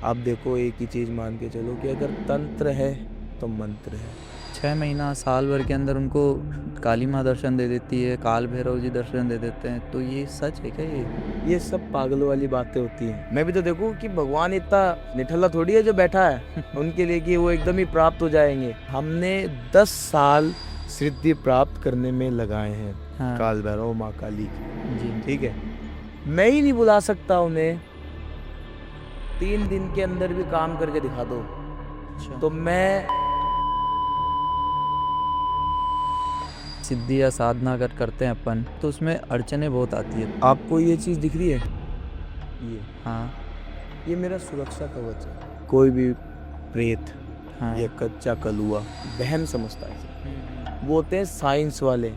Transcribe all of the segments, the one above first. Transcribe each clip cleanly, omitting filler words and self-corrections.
आप देखो, एक ही चीज़ मान के चलो कि अगर तंत्र है तो मंत्र है। 6 महीना साल भर के अंदर उनको काली माँ दर्शन दे देती है, काल भैरव जी दर्शन दे देते हैं, तो ये सच है क्या ये? ये सब पागलों वाली बातें होती हैं। मैं भी तो देखूं कि भगवान इतना निठल्ला थोड़ी है जो बैठा है उनके लिए कि वो एकदम ही प्राप्त हो जाएंगे। हमने 10 साल सिद्धि प्राप्त करने में लगाए हैं हाँ। काल भैरव माँ काली की। जी। ठीक है, मैं ही नहीं बुला सकता उन्हें। 3 दिन के अंदर भी काम करके दिखा दो अच्छा। तो मैं सिद्धि या साधना अगर करते हैं अपन तो उसमें अड़चने बहुत आती है। आपको ये चीज दिख रही है, ये हाँ। ये मेरा सुरक्षा कवच है। कोई भी प्रेत हाँ। या कच्चा कलुआ वहम समझता है इसे। हम्म। वो होते हैं साइंस वाले।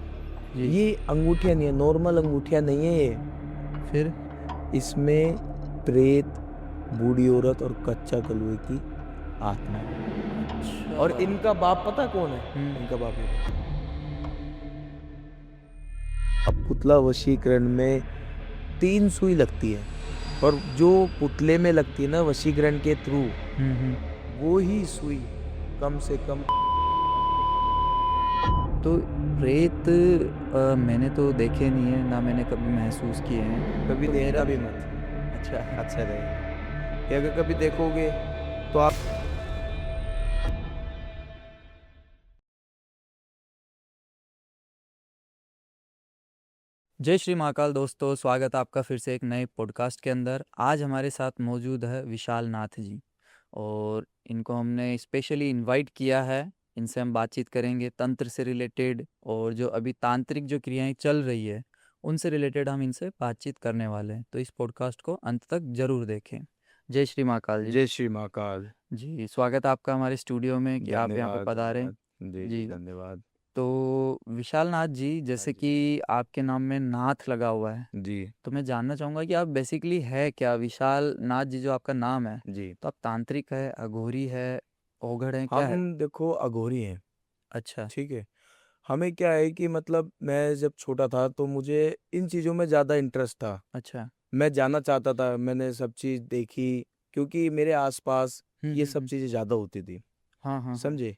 जी। ये अंगूठियां नहीं है, नॉर्मल अंगूठियां नहीं है ये। फिर? इसमें प्रेत, बूढ़ी औरत और कच्चा कलुए की आत्मा है। अच्छा। और इनका बाप पता कौन है? हम्म। इनका बाप ये देखो। अब पुतला वशीकरण में 3 सुई लगती है, और जो पुतले में लगती है ना वशीकरण के थ्रू, हम्म। वो ही सुई कम से कम। तो प्रेत मैंने तो देखे नहीं है, ना मैंने कभी महसूस किए हैं। कभी तो देखना मेरा भी मत, अच्छा। अच्छा रहेगा। कि अगर कभी देखोगे तो आप जय श्री महाकाल दोस्तों, स्वागत है आपका फिर से एक नए पॉडकास्ट के अंदर। आज हमारे साथ मौजूद है विशाल नाथ जी, और इनको हमने स्पेशली इनवाइट किया है। इनसे हम बातचीत करेंगे तंत्र से रिलेटेड, और जो अभी तांत्रिक जो क्रियाएं चल रही है उनसे रिलेटेड हम इनसे बातचीत करने वाले हैं। तो इस पॉडकास्ट को अंत तक जरूर देखें। जय श्री महाकाल जी। जय श्री महाकाल। जी, स्वागत है आपका हमारे स्टूडियो में कि आप यहाँ पे धन्यवाद पधारें। धन्यवाद। जी जी जी। धन्यवाद। तो विशाल नाथ जी, हाँ जैसे जी। कि आपके नाम में नाथ लगा हुआ है, जी तो मैं जानना चाहूँगा कि आप बेसिकली है क्या? विशाल नाथ जी जो आपका नाम है, जी। तो आप तांत्रिक है, अघोरी है, ओघड़ है, क्या हम है? देखो अघोरी हैं। अच्छा। ठीक है, हमें क्या है कि मतलब मैं जब छोटा था तो मुझे इन चीज़ों में ज़्यादा इंटरेस्ट था। अच्छा। मैं जानना चाहता था, मैंने सब चीज़ देखी, क्योंकि मेरे आसपास ये सब हम्म। चीज़ें ज़्यादा होती थी। हाँ हाँ हाँ। समझे?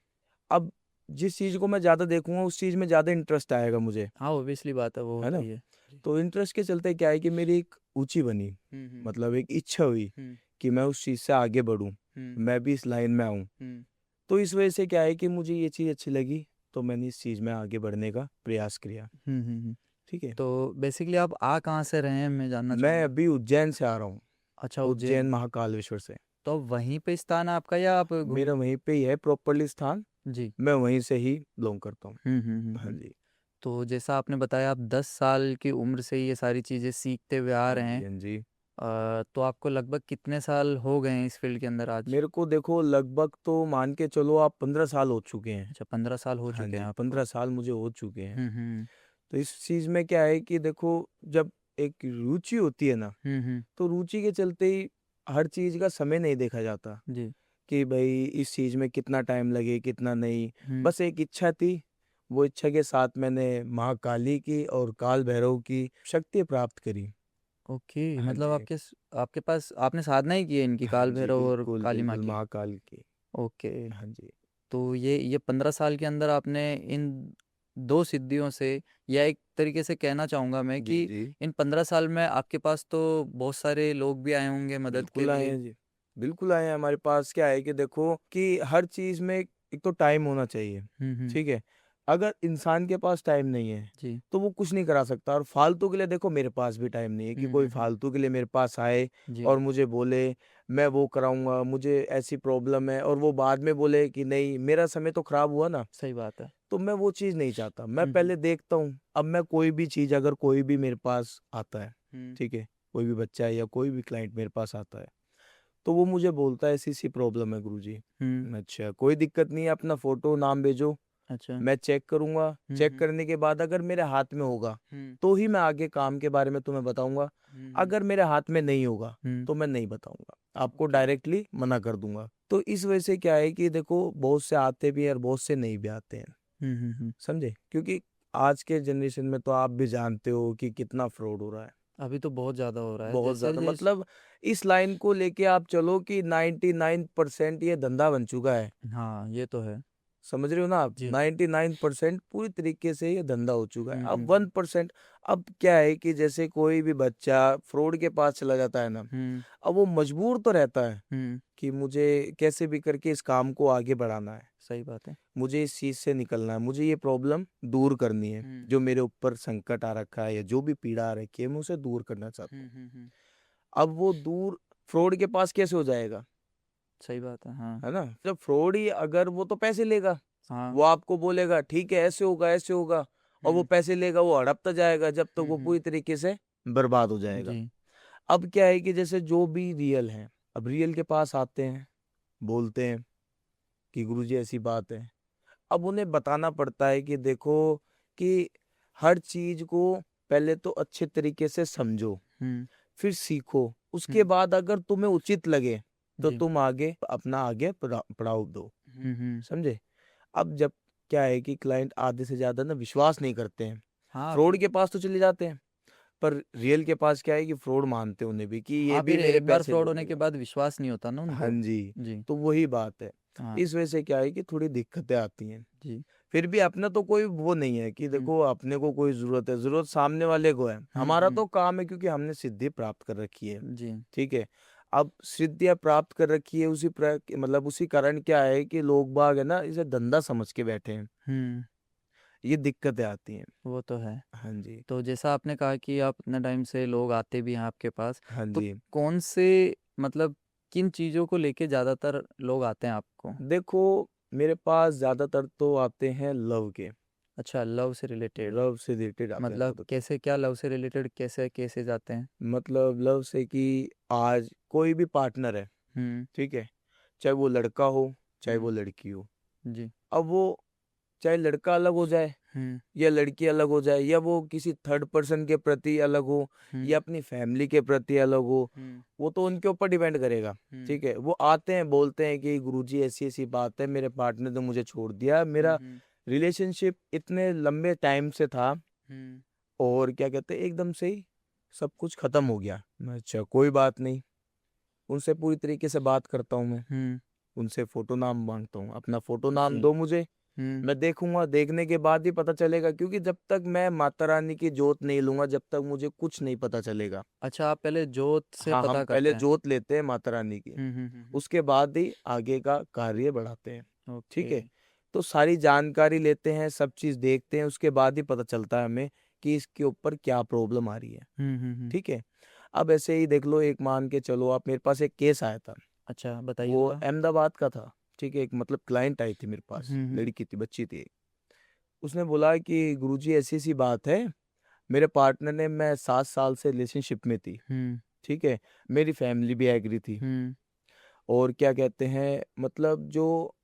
अब जिस चीज़ को मैं ज़्यादा देखूंगा उस चीज़ में ज़्यादा इंटरेस्ट आएगा मुझे, हाँ, ओबियसली बात है, वो है होता ना? ही है। जी। तो इंटरेस्ट के चलते क्या है कि मेरी एक ऊंची बनी, हम्म। मतलब एक इच्छा हुई हम्म। कि मैं उस चीज़ से आगे बढ़ूं, हम्म। मैं भी इस लाइन में आऊं। हम्म। तो इस वजह से क्या है कि मुझे ये चीज़ अच्छी लगी, तो मैंने इस चीज़ में आगे बढ़ने का प्रयास किया। हम्म। ठीक है, तो बेसिकली आप आ कहाँ से रहे हैं, मैं जानना मैं चाहूँगा। अभी उज्जैन से आ रहा हूँ। अच्छा, उज्जैन उज्जैन। महाकालेश्वर से। तो अब वहीं पे स्थान है आपका, या आप घूम? मेरा वहीं पे ही है प्रॉपरली स्थान। जी। मैं वहीं से ही बिलोंग करता हूँ। हाँ हम्म। जी। तो जैसा आपने बताया, आप 10 साल की उम्र से ये सारी चीज़ें सीखते हुए आ हाँ रहे जी। हैं। हाँ जी। तो आपको लगभग कितने साल हो गए हैं इस फील्ड के अंदर आज? मेरे को देखो लगभग तो मान के चलो आप 15 साल हो चुके हैं। अच्छा, 15 साल हो हाँ चुके हैं जी, आपको। 15 साल मुझे हो चुके हैं। हम्म। तो इस चीज़ में क्या है कि देखो, जब एक रुचि होती है ना, हम्म। तो रुचि के चलते ही हर चीज़ का समय नहीं देखा जाता जी। कि भाई इस चीज़ में कितना टाइम लगे कितना नहीं। हम्म। बस एक इच्छा थी, वो इच्छा के साथ मैंने महाकाली की और काल भैरव की शक्ति प्राप्त करी। ओके, हाँ मतलब जी। आपके पास आपने साधना ही की है इनकी, हाँ काल जी, भैरव और बिल्कुल काली माँ बिल्कुल की? महाकाल की। ओके। हाँ जी। तो ये 15 साल के अंदर आपने इन दो सिद्धियों से, या एक तरीके से कहना चाहूँगा मैं जी कि जी। इन 15 साल में आपके पास तो बहुत सारे लोग भी आए होंगे मदद के बिल्कुल आए लिए। हैं जी। बिल्कुल आए हैं। हमारे पास क्या है कि देखो कि हर चीज़ में एक तो टाइम होना चाहिए। हम्म। ठीक है, अगर इंसान के पास टाइम नहीं है जी। तो वो कुछ नहीं करा सकता। और फालतू के लिए देखो, मेरे पास भी टाइम नहीं है कि कोई हम्म। फालतू के लिए मेरे पास आए जी। और मुझे बोले मैं वो कराऊंगा, मुझे ऐसी प्रॉब्लम है, और वो बाद में बोले कि नहीं मेरा समय तो खराब हुआ ना। सही बात है। तो मैं वो चीज़ नहीं चाहता। मैं हम्म। पहले देखता हूँ। अब मैं कोई भी चीज़, अगर कोई भी मेरे पास आता है, हम्म। ठीक है, कोई भी बच्चा है या कोई भी क्लाइंट मेरे पास आता है, तो वो मुझे बोलता है ऐसी सी प्रॉब्लम है गुरुजी। हम्म। अच्छा, कोई दिक्कत नहीं है, अपना फोटो नाम भेजो, अच्छा। मैं चेक करूंगा। चेक हम्म। करने के बाद अगर मेरे हाथ में होगा हम्म। तो ही मैं आगे काम के बारे में तुम्हें बताऊंगा। हम्म। अगर मेरे हाथ में नहीं होगा हम्म। तो मैं नहीं बताऊंगा, आपको ओके। डायरेक्टली मना कर दूंगा। तो इस वजह से क्या है कि देखो, बहुत से आते भी हैं और बहुत से नहीं भी आते हैं। समझे? क्योंकि आज के जनरेशन में तो आप भी जानते हो कि कितना फ्रॉड हो रहा है। अभी तो बहुत ज्यादा हो रहा है, बहुत जैसे ज्यादा, जैसे मतलब इस लाइन को लेके आप चलो कि 99% ये धंधा बन चुका है। हाँ ये तो है। समझ रहे हो ना आप, जी। 99% पूरी तरीके से ये धंधा हो चुका है। अब हम्म। 1%, अब क्या है कि जैसे कोई भी बच्चा फ्रॉड के पास चला जाता है ना, हम्म। अब वो मजबूर तो रहता है हम्म। कि मुझे कैसे भी करके इस काम को आगे बढ़ाना है, सही बात है। मुझे इस चीज से निकलना है, मुझे ये प्रॉब्लम दूर करनी है, हम्म। जो मेरे ऊपर संकट आ रखा है या जो भी पीड़ा आ रखी है मैं उसे दूर करना चाहता हूँ। हम्म। अब वो दूर फ्रॉड के पास कैसे हो जाएगा, सही बात है। हाँ। है ना? जब फ्रॉड ही, अगर वो तो पैसे लेगा, हाँ। वो आपको बोलेगा ठीक है ऐसे होगा ऐसे होगा, और वो हम्म। पैसे लेगा, वो हड़पता जाएगा जब तक वो हम्म। पूरी तरीके से बर्बाद हो जाएगा। जी। अब क्या है कि जैसे जो भी रियल है, अब रियल के पास आते हैं, बोलते हैं कि गुरुजी ऐसी बात है। अब उन्हें बताना पड़ता है कि देखो कि हर चीज को पहले तो अच्छे तरीके से समझो, हम्म। फिर सीखो, उसके हम्म। बाद अगर तुम्हें उचित लगे तो जी। तुम आगे अपना आगे पड़ाव दो। हम्म। समझे? अब जब क्या है कि क्लाइंट आधे से ज्यादा ना विश्वास नहीं करते हैं, हाँ फ्रॉड के पास तो चले जाते हैं, पर रियल के पास क्या है कि फ्रॉड मानते हैं उन्हें भी कि ये हाँ, भी फिर मेरे एक बार पैसे फ्रॉड लूट होने के लेगा। बाद विश्वास नहीं होता ना हाँ उनको। जी, जी। तो वही बात है। हाँ। इस वजह से क्या है कि थोड़ी दिक्कतें आती हैं। जी। फिर भी अपना तो कोई वो नहीं है कि हम्म। देखो अपने को कोई जरूरत है, जरूरत सामने वाले को है। हमारा हम्म। तो काम है क्योंकि हमने सिद्धि प्राप्त कर रखी है। जी। ठीक है। अब सिद्धियां प्राप्त कर रखी है, मतलब उसी कारण क्या है कि लोग बाग है ना इसे धंधा समझ के बैठे हैं, हम्म। ये दिक्कतें आती हैं। वो तो है। हाँ जी। तो जैसा आपने कहा कि आप इतना टाइम से लोग आते भी हैं आपके पास, हाँ तो जी। कौन से, मतलब किन चीज़ों को लेके ज़्यादातर लोग आते हैं आपको? देखो, मेरे पास ज्यादातर तो आते हैं लव के, अच्छा, लव से रिलेटेड। लव से रिलेटेड आते हैं मतलब ज्यादातर। कैसे, क्या लव से रिलेटेड, कैसे केसेस आते हैं? मतलब लव से कि आज कोई भी पार्टनर है, हम्म। ठीक है, चाहे वो लड़का हो चाहे वो हम्म। लड़की हो, जी। अब वो चाहे लड़का अलग हो जाए हम्म। या लड़की अलग हो जाए, या वो किसी थर्ड पर्सन के प्रति अलग हो या हम्म। अपनी फैमिली के प्रति अलग हो, हम्म। वो तो उनके ऊपर डिपेंड करेगा। हम्म। ठीक है, वो आते हैं बोलते हैं कि गुरुजी ऐसी ऐसी बात है, मेरे पार्टनर ने मुझे छोड़ दिया, मेरा हम्म। रिलेशनशिप इतने लंबे टाइम से था हम्म। और क्या कहते हैं एकदम से ही सब कुछ खत्म हो गया। मैं अच्छा कोई बात नहीं, उनसे पूरी तरीके से बात करता हूँ मैं, हम्म। उनसे फोटो नाम मांगता हूँ, अपना फोटो नाम जी। दो मुझे, हम्म। मैं देखूंगा, देखने के बाद ही पता चलेगा, क्योंकि जब तक मैं माता रानी की जोत नहीं लूंगा जब तक मुझे कुछ नहीं पता चलेगा। अच्छा, आप पहले जोत से हाँ, हम पता पहले करते हैं? जोत लेते हैं माता रानी की, हम्म। उसके बाद ही आगे का कार्य बढ़ाते हैं। ओके। ठीक है, तो सारी जानकारी लेते हैं, सब चीज देखते हैं, उसके बाद ही पता चलता है हमें कि इसके ऊपर क्या प्रॉब्लम आ रही है। हम्म। ठीक है। अब ऐसे ही देख लो, एक मान के चलो आप, मेरे पास एक केस आया था, अच्छा, बताइए वो थोड़ा। अहमदाबाद का था। ठीक है, एक मतलब क्लाइंट आई थी मेरे पास, हम्म। लड़की थी, बच्ची थी। उसने बोला कि गुरुजी ऐसी सी बात है, मेरे पार्टनर ने, मैं 7 साल से रिलेशनशिप में थी। हम्म। ठीक है, मेरी फैमिली भी एग्री थी, हम्म। और क्या कहते हैं मतलब जो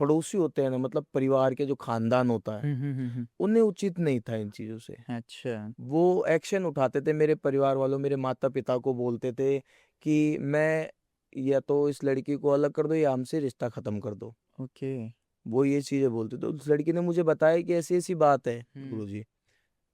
पड़ोसी होते हैं ना, मतलब परिवार के जो खानदान होता है, हम्म। उन्हें उचित नहीं था इन चीजों से। अच्छा। वो एक्शन उठाते थे, मेरे परिवार वालों, मेरे माता पिता को बोलते थे कि मैं या तो इस लड़की को अलग कर दो या हमसे रिश्ता खत्म कर दो। ओके। वो ये चीजें बोलते थे। उस लड़की ने मुझे बताया कि ऐसी ऐसी बात है हम्म। गुरुजी।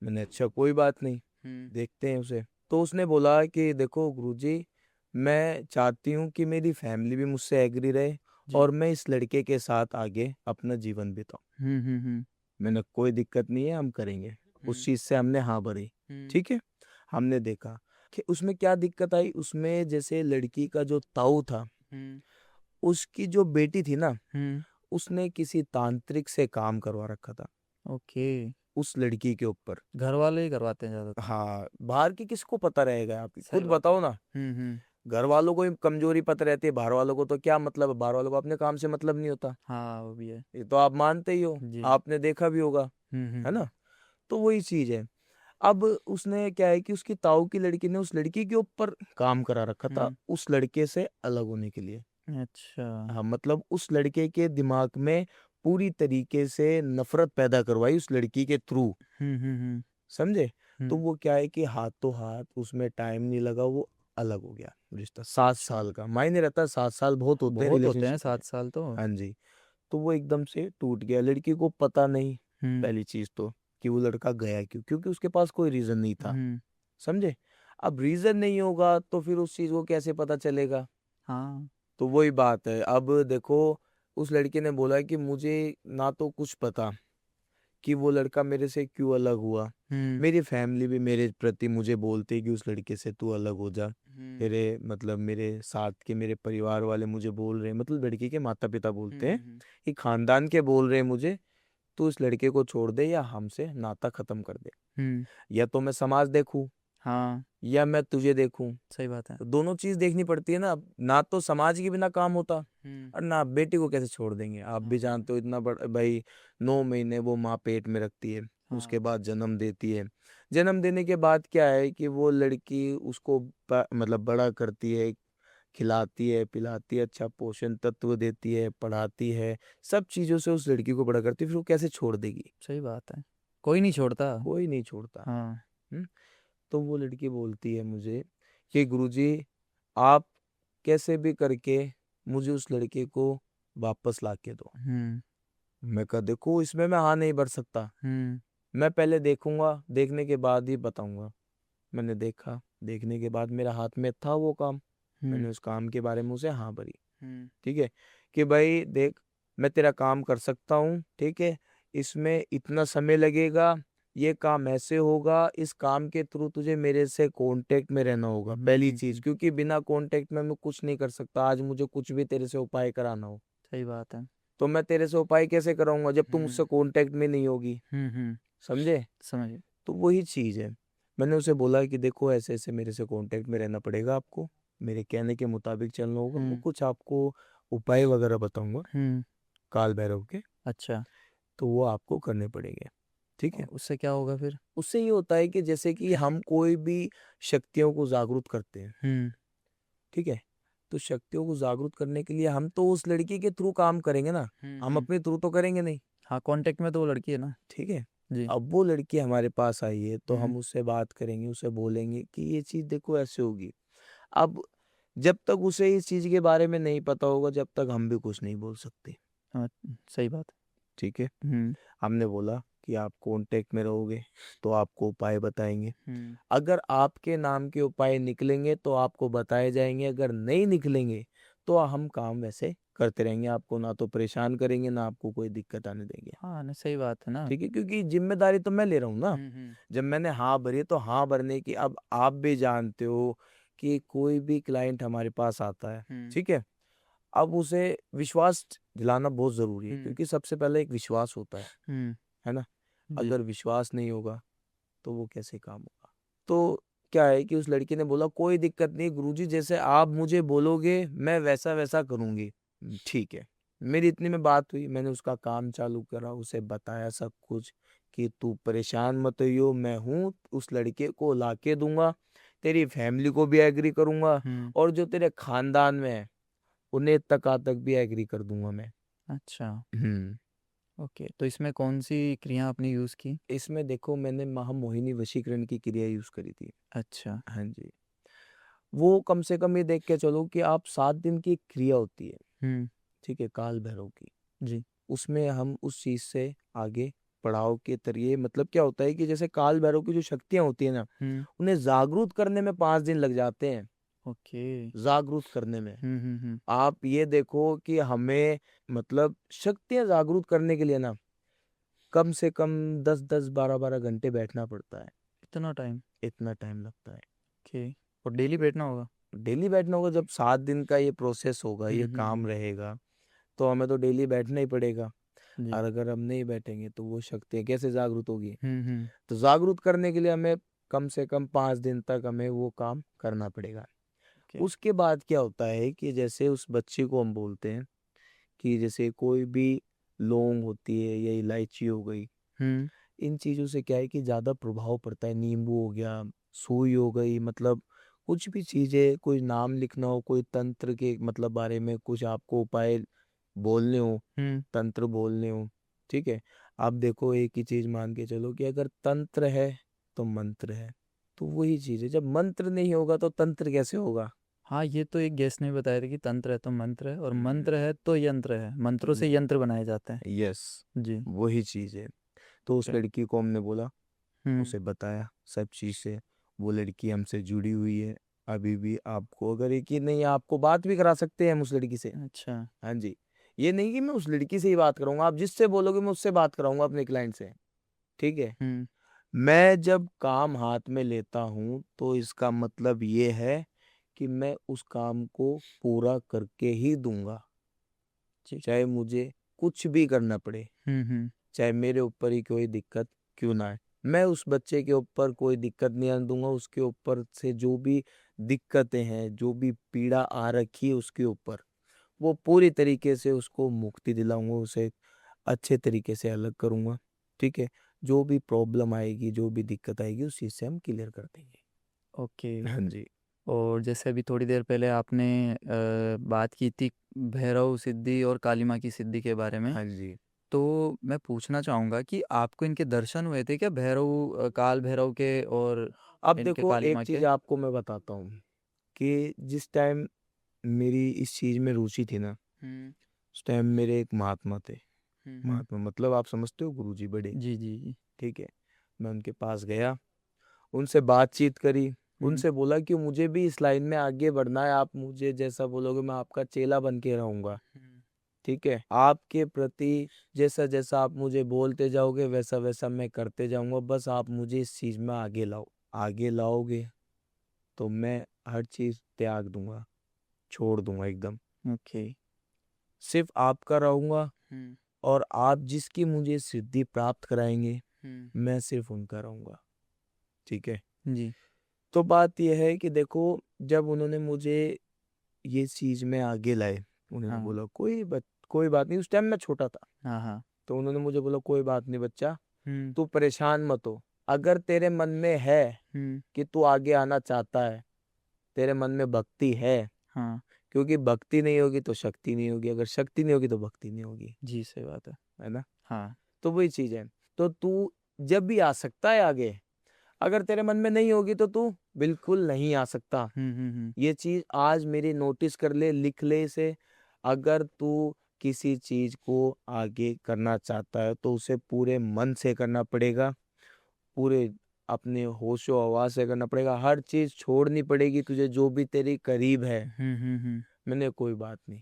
मैंने अच्छा कोई बात नहीं, हम्म। देखते हैं उसे। तो उसने बोला कि देखो गुरुजी, मैं चाहती हूँ कि मेरी फैमिली भी मुझसे एग्री रहे जी। और मैं इस लड़के के साथ आगे अपना जीवन बिताऊं। हम्म। मैंने कोई दिक्कत नहीं है, हम करेंगे। उस हम्म। चीज से हमने हाँ भरी। हम्म। ठीक है, हमने देखा कि उसमें क्या दिक्कत आई। उसमें जैसे लड़की का जो ताऊ था, हम्म। उसकी जो बेटी थी ना, हम्म। उसने किसी तांत्रिक से काम करवा रखा था ओके। उस लड़की के ऊपर। घर वाले ही करवाते हैं ज़्यादातर। हाँ, बाहर की किसको पता रहेगा, आप सही खुद बात है। बताओ ना। हम्म। घर वालों को ही कमजोरी पता रहती है, बाहर वालों को तो क्या मतलब है, बाहर वालों को अपने काम से मतलब नहीं होता। हाँ, वो भी है। ये तो आप मानते ही हो, जी। आपने देखा भी होगा, है हम्म। ना? तो वही चीज है। अब उसने क्या है कि उसकी ताऊ की लड़की ने उस लड़की के ऊपर काम करा रखा था हम्म। उस लड़के से अलग होने के लिए। अच्छा। हाँ, मतलब उस लड़के के दिमाग में पूरी तरीके से नफरत पैदा करवाई उस लड़की के थ्रू। हम्म। समझे? तो हम्म। वो क्या है कि हाथों हाथ, उसमें टाइम नहीं लगा, वो अलग हो गया रिश्ता। सात अच्छा, साल का मायने रहता है, 7 साल बहुत होते हैं बहुत होते हैं रिलेशनशिप में। 7 साल तो। हाँ जी। तो वो एकदम से टूट गया, लड़की को पता नहीं, हम्म। पहली चीज तो, कि वो लड़का गया क्यों, क्योंकि उसके पास कोई रीजन नहीं था। हम्म। समझे? अब रीजन नहीं होगा तो फिर उस चीज को कैसे पता चलेगा? हाँ। तो वही बात है। अब देखो, उस लड़के ने बोला कि मुझे ना तो कुछ पता कि वो लड़का मेरे से क्यों अलग हुआ। मेरी फैमिली भी मेरे प्रति मुझे बोलती है कि उस लड़के से तू अलग हो जा। तेरे मतलब मेरे साथ के मेरे परिवार वाले मुझे बोल रहे हैं, मतलब लड़की के माता पिता बोलते हैं कि खानदान के बोल रहे हैं मुझे, तू इस लड़के को छोड़ दे या हमसे नाता खत्म कर दे। या तो मैं समाज देखूं हाँ, या मैं तुझे देखूं। सही बात है। तो दोनों चीज देखनी पड़ती है ना। ना तो समाज के बिना काम होता और ना बेटी को कैसे छोड़ देंगे। आप भी जानते हो इतना बड़ा भाई, 9 महीने वो माँ पेट में रखती है, उसके बाद जन्म देती है। जन्म देने के बाद क्या है कि वो लड़की उसको मतलब बड़ा करती है, खिलाती है, पिलाती है, अच्छा पोषण तत्व देती है, पढ़ाती है, सब चीजों से उस लड़की को बड़ा करती है। फिर वो कैसे छोड़ देगी? सही बात है, कोई नहीं छोड़ता। कोई नहीं छोड़ता। हाँ। हम्म। तो वो लड़की बोलती है मुझे कि गुरुजी, आप कैसे भी करके मुझे उस लड़के को वापस ला के दो। हम्म। मैं कहा देखो, इसमें मैं हाँ नहीं भर सकता। हम्म। मैं पहले देखूंगा, देखने के बाद ही बताऊंगा। मैंने देखा, देखने के बाद मेरा हाथ में था वो काम। मैंने उस काम के बारे में उसे हाँ भरी। ठीक है कि भाई देख, मैं तेरा काम कर सकता हूँ, ठीक है, इसमें इतना समय लगेगा, ये काम ऐसे होगा, इस काम के थ्रू तुझे मेरे से कांटेक्ट में रहना होगा। पहली चीज, क्योंकि बिना कांटेक्ट में मैं कुछ नहीं कर सकता। आज मुझे कुछ भी तेरे से उपाय कराना हो सही बात है। तो मैं तेरे से उपाय कैसे कराऊंगा जब तुम मुझसे कांटेक्ट में नहीं होगी? समझे? समझ गए। तो वही चीज है। मैंने उसे बोला कि देखो, ऐसे ऐसे मेरे से कांटेक्ट में रहना पड़ेगा आपको, मेरे कहने के मुताबिक चलना होगा। मैं कुछ आपको उपाय वगैरह बताऊंगा काल भैरव के, अच्छा, तो वो आपको करने पड़ेंगे। ठीक है? उससे क्या होगा फिर? उससे ये होता है कि जैसे कि हम कोई भी शक्तियों को जागरूक करते हैं, ठीक है, तो शक्तियों को जागरूक करने के लिए हम तो उस लड़की के थ्रू काम करेंगे ना, हम अपने थ्रू तो करेंगे नहीं। हाँ, कांटेक्ट में तो वो लड़की है ना। ठीक है? जी। अब वो लड़की हमारे पास आई है तो हम उससे बात करेंगे, उसे बोलेंगे कि ये चीज देखो ऐसे होगी। अब जब तक उसे इस चीज के बारे में नहीं पता होगा, जब तक हम भी कुछ नहीं बोल सकते। हाँ, सही बात ठीक है? है। हमने बोला कि आप कांटेक्ट में रहोगे तो आपको उपाय बताएंगे। अगर आपके नाम के उपाय निकलेंगे तो आपको बताए जाएंगे, अगर नहीं निकलेंगे तो हम काम वैसे करते रहेंगे। आपको ना तो परेशान करेंगे, ना आपको कोई दिक्कत आने देंगे। हाँ, नहीं, सही बात है ना। ठीक है? क्योंकि जिम्मेदारी तो मैं ले रहा हूँ ना। जब मैंने हाँ भरी तो हाँ भरने की, अब आप भी जानते हो कि कोई भी क्लाइंट हमारे पास आता है, ठीक है, अब उसे विश्वास दिलाना बहुत जरूरी है, क्योंकि सबसे पहले एक विश्वास होता है ना। जी। अगर विश्वास नहीं होगा तो वो कैसे काम होगा? तो क्या है कि उस लड़की ने बोला कोई दिक्कत नहीं गुरुजी, जैसे आप मुझे बोलोगे मैं वैसा वैसा करूंगी। ठीक है। मेरी इतनी में बात हुई, मैंने उसका काम चालू करा, उसे बताया सब कुछ कि तू परेशान मत हो, मैं हूँ, उस लड़के को लाके दूंगा, तेरी फैमिली को भी एग्री करूंगा, और जो तेरे खानदान में है उन्हें तक भी एग्री कर दूंगा मैं। अच्छा, हम्म। ओके, तो इसमें कौन सी क्रिया आपने यूज़ की? इसमें देखो, मैंने महामोहिनी वशीकरण की क्रिया यूज करी थी। अच्छा। हाँ जी। वो कम से कम ये देख के चलो कि आप 7 दिन की एक क्रिया होती है, हम्म। ठीक है, काल भैरव की। जी। उसमें हम उस चीज से आगे पड़ाव के तरीके, मतलब क्या होता है कि जैसे काल भैरव की जो शक्तियां होती है ना, उन्हें जागरूक करने में 5 दिन लग जाते हैं। ओके। जागरूक करने में आप ये देखो कि हमें, मतलब शक्तियां जागरूक करने के लिए ना, कम से कम 10-10 12-12 घंटे बैठना पड़ता है। इतना टाइम? इतना टाइम लगता है। ओके, और डेली बैठना होगा? डेली बैठना होगा। जब 7 दिन का ये प्रोसेस होगा, ये काम रहेगा, तो हमें तो डेली बैठना ही पड़ेगा। जी। और अगर हम नहीं बैठेंगे तो वो शक्तियाँ कैसे जागरूक होगी? हम्म। तो जागरूक करने के लिए हमें कम से कम 5 दिन तक हमें वो काम करना पड़ेगा। ओके। उसके बाद क्या होता है कि जैसे उस बच्चे को हम बोलते हैं कि जैसे कोई भी लौंग होती है या इलायची हो गई, हम्म। इन चीजों से क्या है कि ज्यादा प्रभाव पड़ता है। नींबू हो गया, सुई हो गई, मतलब कुछ भी चीजें, कोई नाम लिखना हो, कोई तंत्र के मतलब बारे में कुछ आपको उपाय बोलने हो, तंत्र बोलने हो, ठीक है, आप देखो एक ही चीज मान के चलो कि अगर तंत्र है तो मंत्र है। तो वही चीज है, जब मंत्र नहीं होगा तो तंत्र कैसे होगा? हाँ, ये तो एक गेस्ट ने बताया था कि तंत्र है तो मंत्र है, और मंत्र है तो यंत्र है, मंत्रों से यंत्र बनाए जाते हैं। यस, जी। वही चीज है। तो उस ओके। लड़की को हमने बोला, हम्म। उसे बताया सब चीज से, वो लड़की हमसे जुड़ी हुई है अभी भी। आपको अगर यकीन नहीं है, आपको बात भी करा सकते हैं हम उस लड़की से। अच्छा। हाँ जी, ये नहीं कि मैं उस लड़की से ही बात करूंगा, आप जिससे बोलोगे मैं उससे बात कराऊंगा अपने क्लाइंट से। ठीक है। हम्म। मैं जब काम हाथ में लेता हूँ तो इसका मतलब ये है कि मैं उस काम को पूरा करके ही दूंगा, जी। चाहे मुझे कुछ भी करना पड़े, हम्म। चाहे मेरे ऊपर ही कोई दिक्कत क्यों ना आए। मैं उस बच्चे के ऊपर कोई दिक्कत नहीं आने दूंगा। उसके ऊपर से जो भी दिक्कतें हैं, जो भी पीड़ा आ रखी है उसके ऊपर, वो पूरी तरीके से उसको मुक्ति दिलाऊंगा, उसे अच्छे तरीके से अलग करूंगा। ठीक है। जो भी प्रॉब्लम आएगी, जो भी दिक्कत आएगी, उस चीज से हम क्लियर कर देंगे। ओके। हाँ जी। और जैसे अभी थोड़ी देर पहले आपने बात की थी भैरव सिद्धि और काली माँ की सिद्धि के बारे में, हाँ जी। तो मैं पूछना चाहूँगा कि आपको इनके दर्शन हुए थे क्या, भैरव काल भैरव के और अब इनके देखो, काली एक माँ चीज के? आपको मैं बताता हूँ कि जिस टाइम मेरी इस चीज में रुचि थी ना, हम्म। उस टाइम मेरे एक महात्मा थे। हम्म। महात्मा मतलब आप समझते हो, गुरुजी बड़े। जी जी जी। ठीक है। मैं उनके पास गया, उनसे बातचीत करी, हम्म। उनसे बोला कि मुझे भी इस लाइन में आगे बढ़ना है, आप मुझे जैसा बोलोगे मैं आपका चेला बन के रहूंगा। हम्म। ठीक है। आपके प्रति जैसा जैसा आप मुझे बोलते जाओगे वैसा वैसा मैं करते जाऊंगा, बस आप मुझे इस चीज में आगे लाओ। आगे लाओगे तो मैं हर चीज त्याग दूंगा, छोड़ दूंगा एकदम, ओके। सिर्फ आपका रहूंगा। हम्म। और आप जिसकी मुझे सिद्धि प्राप्त कराएंगे, हम्म। मैं सिर्फ उनका रहूंगा। ठीक है। जी। तो बात यह है कि देखो, जब उन्होंने मुझे ये चीज में आगे लाए, उन्होंने हाँ बोला कोई बात नहीं। उस टाइम मैं छोटा था, हाँ हाँ। तो उन्होंने मुझे बोला कोई बात नहीं बच्चा, हम्म। तू परेशान मत हो। अगर तेरे मन में है हम्म। कि तू आगे आना चाहता है, तेरे मन में भक्ति है, हाँ। क्योंकि भक्ति नहीं होगी तो शक्ति नहीं होगी, अगर शक्ति नहीं होगी तो भक्ति नहीं होगी। जी सही बात है। है ना। हाँ। तो वही चीज है। तो तू जब भी आ सकता है आगे, अगर तेरे मन में नहीं होगी तो तू बिल्कुल नहीं आ सकता। हम्म। ये चीज आज मेरी नोटिस कर ले, लिख ले इसे। अगर तू किसी चीज को आगे करना चाहता है तो उसे पूरे मन से करना पड़ेगा, पूरे अपने होशो हवास से करना पड़ेगा। हर चीज छोड़नी पड़ेगी तुझे, जो भी तेरी करीब है। हम्म। मैंने कोई बात नहीं,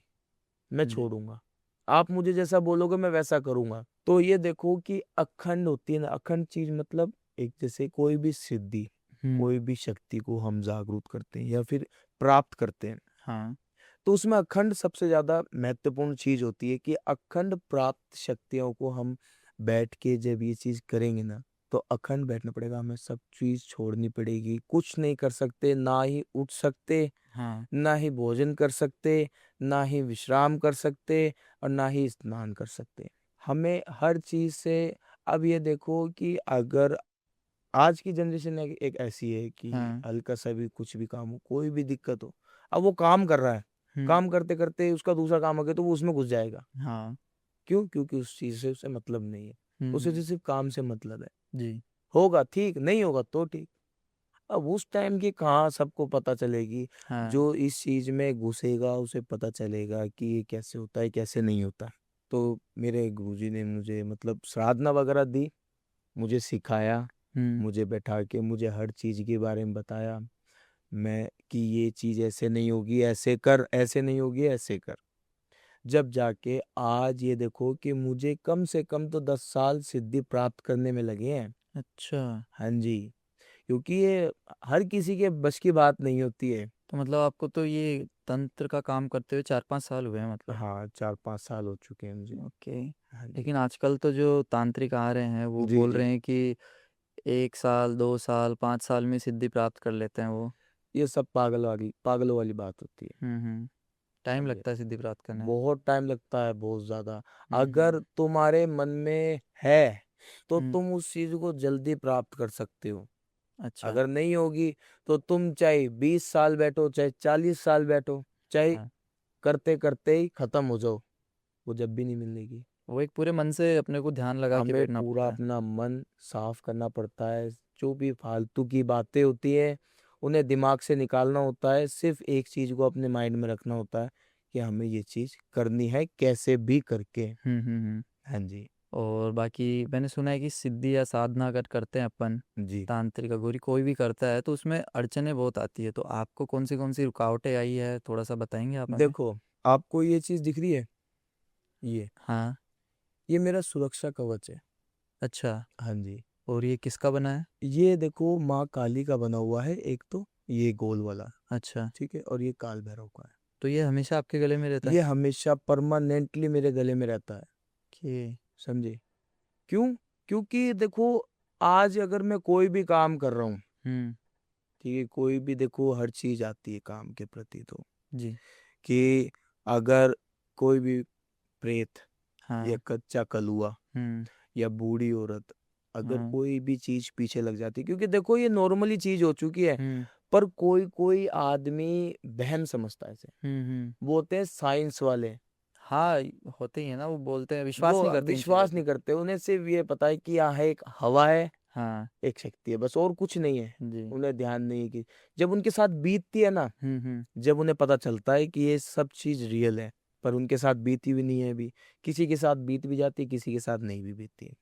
मैं जी। छोड़ूंगा। आप मुझे जैसा बोलोगे मैं वैसा करूंगा। तो ये देखो कि अखंड होती है ना, अखंड चीज मतलब एक जैसे कोई भी सिद्धि, हम्म। कोई भी शक्ति को हम जागरूक करते हैं या फिर प्राप्त करते हैं, हाँ। तो उसमें अखंड सबसे ज्यादा महत्वपूर्ण चीज होती है कि अखंड प्राप्त शक्तियों को हम बैठ के जब ये चीज करेंगे ना, तो अखंड बैठना पड़ेगा, हमें सब चीज छोड़नी पड़ेगी। कुछ नहीं कर सकते, ना ही उठ सकते, हाँ। ना ही भोजन कर सकते, ना ही विश्राम कर सकते, और ना ही स्नान कर सकते। हमें हर चीज से, अब ये देखो कि अगर आज की जनरेशन एक ऐसी है कि हाँ। हल्का सा भी कुछ भी काम हो, कोई भी दिक्कत हो, अब वो काम कर रहा है, हम्म। काम करते करते उसका दूसरा काम हो गया तो वो उसमें घुस जाएगा। हाँ। क्यों? क्योंकि उस चीज से उसे मतलब नहीं है, उसे तो हम्म। सिर्फ काम से मतलब है। जी। होगा ठीक, नहीं होगा तो ठीक। अब उस टाइम की कहाँ सबको पता चलेगी। हाँ। जो इस चीज में घुसेगा उसे पता चलेगा कि ये कैसे होता है, कैसे नहीं होता। तो मेरे गुरुजी ने मुझे मतलब साधना वगैरह दी, मुझे सिखाया, हम्म। मुझे बैठा के मुझे हर चीज के बारे में बताया। मैं कि ये चीज ऐसे नहीं होगी, ऐसे कर, ऐसे नहीं होगी, ऐसे कर। जब जाके आज ये देखो कि मुझे कम से कम तो 10 साल सिद्धि प्राप्त करने में लगे हैं। अच्छा। हाँ जी। क्योंकि ये हर किसी के बस की बात नहीं होती है। तो मतलब आपको तो ये तंत्र का काम करते हुए 4-5 साल हुए हैं मतलब? हाँ, 4-5 साल हो चुके हैं मुझे। ओके। हाँ जी। लेकिन आजकल तो जो तांत्रिक आ रहे हैं वो जी बोल जी। रहे हैं कि 1 साल 2 साल 5 साल में सिद्धि प्राप्त कर लेते हैं वो। ये सब पागलों वाली बात होती है। टाइम टाइम लग लगता है सिद्धि प्राप्त करने में। बहुत टाइम लगता है, बहुत ज्यादा। अगर हम्म। तुम्हारे मन में है तो हम्म। तुम उस चीज को जल्दी प्राप्त कर सकते हो। अच्छा। अगर नहीं होगी तो तुम चाहे 20 साल बैठो, चाहे 40 साल बैठो, चाहे हाँ। करते करते ही खत्म हो जाओ, वो जब भी नहीं मिलेगी। वो एक पूरे मन से अपने को ध्यान लगा के हमें बैठना पूरा पड़ता है। अपना मन साफ करना पड़ता है। जो भी फालतू की बातें होती है उन्हें दिमाग से निकालना होता है। सिर्फ एक चीज को अपने माइंड में रखना होता है कि हमें ये चीज करनी है कैसे भी करके। हम्म। हाँ जी। और बाकी मैंने सुना है कि सिद्धि या साधना अगर करते हैं अपन, जी तांत्रिक अघोरी कोई भी करता है, तो उसमें अड़चने बहुत आती है। तो आपको कौन सी रुकावटें आई है, थोड़ा सा बताएंगे आप हमें? देखो, आपको ये चीज दिख रही है, ये हाँ। ये मेरा सुरक्षा कवच है। अच्छा। हाँ जी। और ये किसका बना है? ये देखो, माँ काली का बना हुआ है एक तो, ये गोल वाला, अच्छा। ठीक है, और ये काल भैरव का है। तो ये हमेशा आपके गले में रहता है? ये हमेशा परमानेंटली मेरे गले में रहता है। कि समझे? क्यों? क्योंकि देखो, आज अगर मैं कोई भी काम कर रहा हूँ, हम्म। ठीक है, कोई भी देखो हर चीज आती है काम के प्रति, तो जी। कि अगर कोई भी प्रेत या हाँ। कच्चा कलुआ हम्म। या बूढ़ी औरत, अगर हाँ। कोई भी चीज पीछे लग जाती है, क्योंकि देखो ये नॉर्मली चीज हो चुकी है, हम्म। पर कोई कोई आदमी बहन समझता है इसे। हम्म। वो होते हैं साइंस वाले, हाँ, होते ही है ना, वो बोलते हैं, वो विश्वास नहीं करते इन चीज़ों विश्वास पे। नहीं करते, उन्हें सिर्फ ये पता है कि यहाँ है एक हवा है, हाँ। एक शक्ति है, बस और कुछ नहीं है। जी। उन्हें ध्यान नहीं है कि जब उनके साथ बीतती है ना, हम्म। जब उन्हें पता चलता है कि ये सब चीज रियल है, पर उनके साथ बीती भी नहीं है अभी। किसी के साथ बीत भी जाती है, किसी के साथ नहीं भी बीतती है।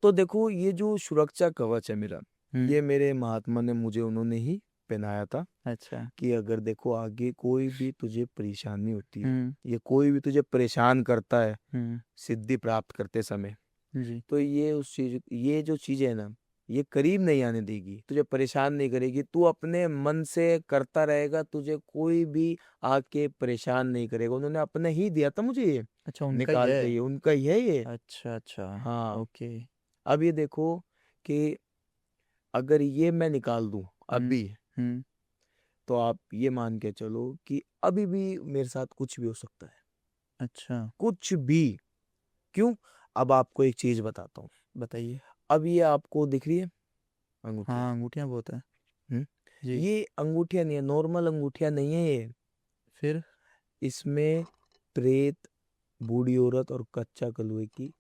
तो देखो, ये जो सुरक्षा कवच है मेरा, हम्म। ये मेरे महात्मा ने मुझे, उन्होंने ही पहनाया था, अच्छा। कि अगर देखो आगे कोई भी तुझे परेशानी होती है, हम्म। ये कोई भी तुझे परेशान करता है हम्म। सिद्धि प्राप्त करते समय, जी। तो ये उस चीज, ये जो चीज है ना, ये करीब नहीं आने देगी, तुझे परेशान नहीं करेगी, तू अपने मन से करता रहेगा, तुझे कोई भी आके परेशान नहीं करेगा। उन्होंने अपने ही दिया था मुझे ये, अच्छा, उनका ही है? निकालते ही उनका ही है ये। अच्छा अच्छा। हाँ। ओके। अब ये देखो कि अगर ये मैं निकाल दूं हम्म। अभी, हम्म। तो आप ये मान के चलो कि अभी भी मेरे साथ कुछ भी हो सकता है, अच्छा। कुछ भी। क्यों? अब आपको एक चीज बताता हूँ। बताइए। अब ये आपको दिख रही है अंगूठिया? हाँ, अंगूठियाँ बहुत है। हम्म? जी। ये अंगूठिया नहीं है, नॉर्मल अंगूठिया नहीं है ये। फिर? इसमें प्रेत, बूढ़ी औरत और कच्चा कलुए की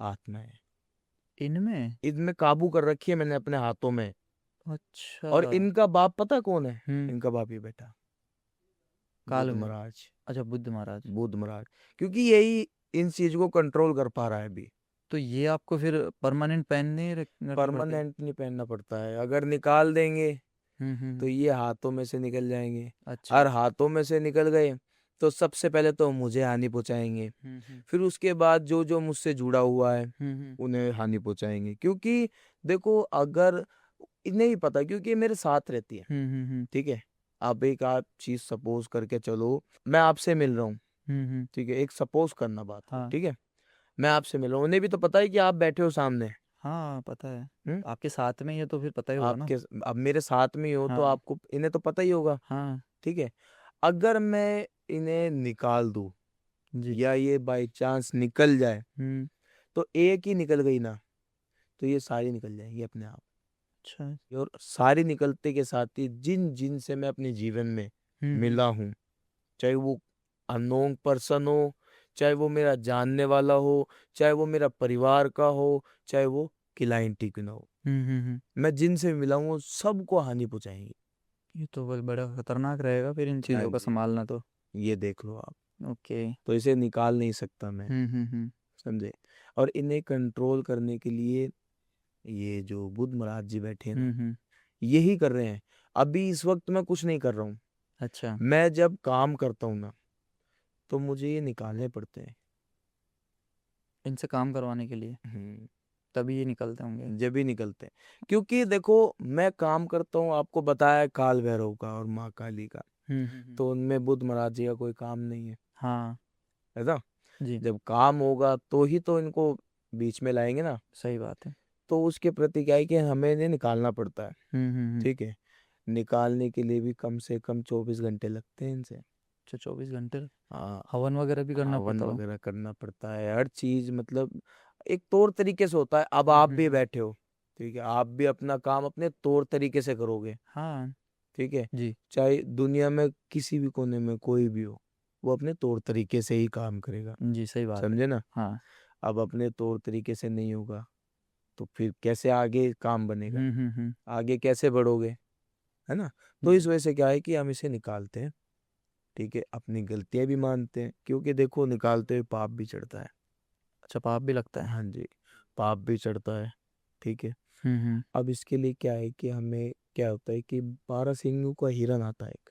आत्मा है। इनमें? इनमें काबू कर रखी है मैंने अपने हाथों में। अच्छा। और इनका बाप पता कौन है? हम्म। इनका बाप ये बेटा, काल बुद्ध में? महाराज। अच्छा, बुद्ध महाराज। बुद्ध महाराज, क्योंकि यही इन चीज को कंट्रोल कर पा रहा है अभी। तो ये आपको फिर परमानेंट पहनने रखनी पड़ती है? परमानेंट नहीं पहनना पड़ता है, अगर निकाल देंगे तो हम्म। ये हाथों में से निकल जाएंगे। अच्छा। और हाथों में से निकल गए तो सबसे पहले तो मुझे हानि पहुंचाएंगे, हम्म। फिर उसके बाद जो जो मुझसे जुड़ा हुआ है हम्म। उन्हें हानि पहुंचाएंगे। क्योंकि देखो, अगर इन्हें ही पता, क्योंकि ये मेरे साथ रहती है, हम्म। ठीक है। आप चीज सपोज करके चलो, मैं आपसे मिल रहा हूँ, हम्म। ठीक है, एक सपोज करना बात को, हाँ। ठीक है। मैं आपसे मिल रहा हूँ, उन्हें भी तो पता है कि आप बैठे हो सामने। हाँ, पता है। हम्म? आपके साथ में ये तो फिर पता ही होगा ना? आपके, अब मेरे साथ में ही हो तो हाँ। आपको, इन्हें तो पता ही होगा, हाँ। ठीक है। अगर मैं इन्हें निकाल दूं, जी। या ये बाई चांस निकल जाए, हम्म। तो एक ही निकल गई ना, तो ये सारी निकल जाएंगी अपने आप। अच्छा। और सारी निकलते के साथ ही जिन जिन से मैं अपने जीवन में हम्म। मिला हूँ, चाहे वो अननोन पर्सन हो, चाहे वो मेरा जानने वाला हो, चाहे वो मेरा परिवार का हो, चाहे वो क्लाइंट ही क्यों ना हो, हम्म। मैं जिनसे भी मिला हूँ वो सबको हानि पहुंचाएंगी। ये तो बस बड़ा खतरनाक रहेगा फिर इन हाँ चीज़ों का जी, संभालना तो। ये देख लो आप। ओके। तो इसे निकाल नहीं सकता मैं, हम्म। समझे। और इन्हें कंट्रोल करने के लिए ये जो बुद्ध महाराज जी बैठे हैं ना, हम्म। यही कर रहे हैं। अभी इस वक्त मैं कुछ नहीं कर रहा हूँ। अच्छा। मैं जब काम करता हूँ ना, तो मुझे ये निकालने पड़ते हैं। इनसे काम करवाने के लिए हम्म, तभी ये निकलते होंगे। जब ही निकलते हैं। क्योंकि देखो, मैं काम करता हूँ, आपको बताया है, काल भैरव का और माँ काली का, हम्म। तो उनमें बुद्ध महाराज जी का कोई काम नहीं है, हाँ। है ना। जी। जब काम होगा तो ही तो इनको बीच में लाएंगे ना। सही बात है। तो उसके प्रति क्या है कि हमें इन्हें निकालना पड़ता है, हम्म। ठीक है। निकालने के लिए भी कम से कम 24 घंटे लगते हैं इनसे। अच्छा, 24 घंटे? हाँ, हवन वगैरह भी करना हवन पड़ता हो? वगैरह करना पड़ता है, हर चीज मतलब एक तौर तरीके से होता है। अब आप भी हम्म। बैठे हो, ठीक है, आप भी अपना काम अपने तौर तरीके से करोगे, हाँ। ठीक है। जी। चाहे दुनिया में किसी भी कोने में कोई भी हो, वो अपने तौर तरीके से ही काम करेगा, जी, सही बात है। समझे ना। हाँ। अब अपने तौर तरीके से नहीं होगा तो फिर कैसे आगे काम बनेगा, हम्म। आगे कैसे बढ़ोगे, है ना। तो जी। इस वजह से क्या है कि हम इसे निकालते हैं, ठीक है, अपनी गलतियां भी मानते हैं, क्योंकि देखो निकालते हुए पाप भी चढ़ता है। अच्छा, पाप भी लगता है। हाँ जी, पाप भी चढ़ता है। ठीक है। अब इसके लिए क्या है कि हमें क्या होता है कि 12 सींगों का हिरन आता है एक।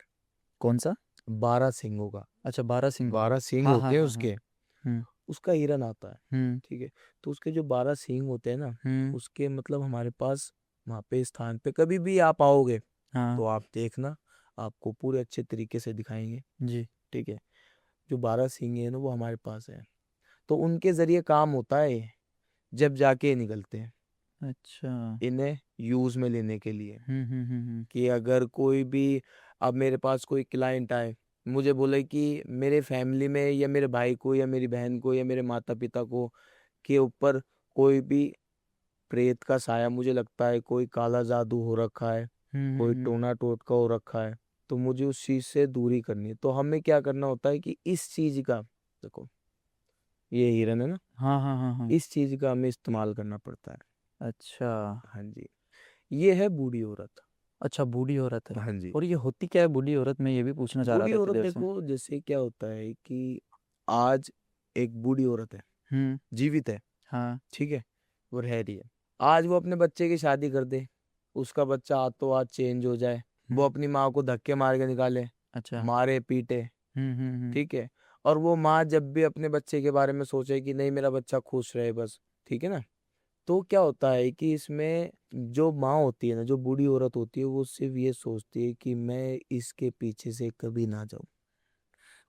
कौन सा? 12 सींगों का, अच्छा, 12 सिंगों 12 का। सींग हाँ हाँ होते हैं हाँ हाँ। उसके, हम्म उसका हिरन आता है। हम्म ठीक है। तो उसके जो 12 सींग होते हैं ना, हम्म उसके मतलब हमारे पास वहाँ पे स्थान पे कभी भी आप आओगे हाँ तो आप देखना, आपको पूरे अच्छे तरीके से दिखाएंगे। जी। ठीक है। जो 12 सींग है ना वो हमारे पास है, तो उनके जरिए काम होता है ये, जब जाके ये निकलते हैं अच्छा। इन्हें यूज में लेने के लिए। हम्म। कि अगर कोई भी, अब मेरे पास कोई क्लाइंट आए, मुझे बोले कि मेरे फैमिली में या मेरे भाई को या मेरी बहन को या मेरे माता पिता को के ऊपर कोई भी प्रेत का साया मुझे लगता है, कोई काला जादू हो रखा है, कोई हम्म। टोना टोटका हो रखा है, तो मुझे उस चीज से दूरी करनी है। तो हमें क्या करना होता है कि इस चीज का, देखो ये हिरन है ना, हाँ हाँ हाँ हाँ। इस चीज का हमें इस्तेमाल करना पड़ता है। अच्छा। हाँ जी। ये है बूढ़ी औरत। अच्छा, बूढ़ी औरत है। हाँ जी। और ये होती क्या है बूढ़ी औरत? मैं ये भी पूछना चाह रहा बूढ़ी था इतनी औरत देर से। देखो, जैसे क्या होता है कि आज एक बूढ़ी औरत है, हम्म। जीवित है। हाँ। ठीक है। वो रह रही है। आज वो अपने बच्चे की शादी कर दे, उसका बच्चा हाथों हाथ चेंज हो जाए, वो हम्म। अपनी माँ को धक्के मार के निकाले, अच्छा। मारे पीटे। हम्म। ठीक है। और वो माँ जब भी अपने बच्चे के बारे में सोचे कि नहीं मेरा बच्चा खुश रहे बस, ठीक है ना, तो क्या होता है कि इसमें जो माँ होती है ना, जो बूढ़ी औरत होती है, वो सिर्फ ये सोचती है कि मैं इसके पीछे से कभी ना जाऊं।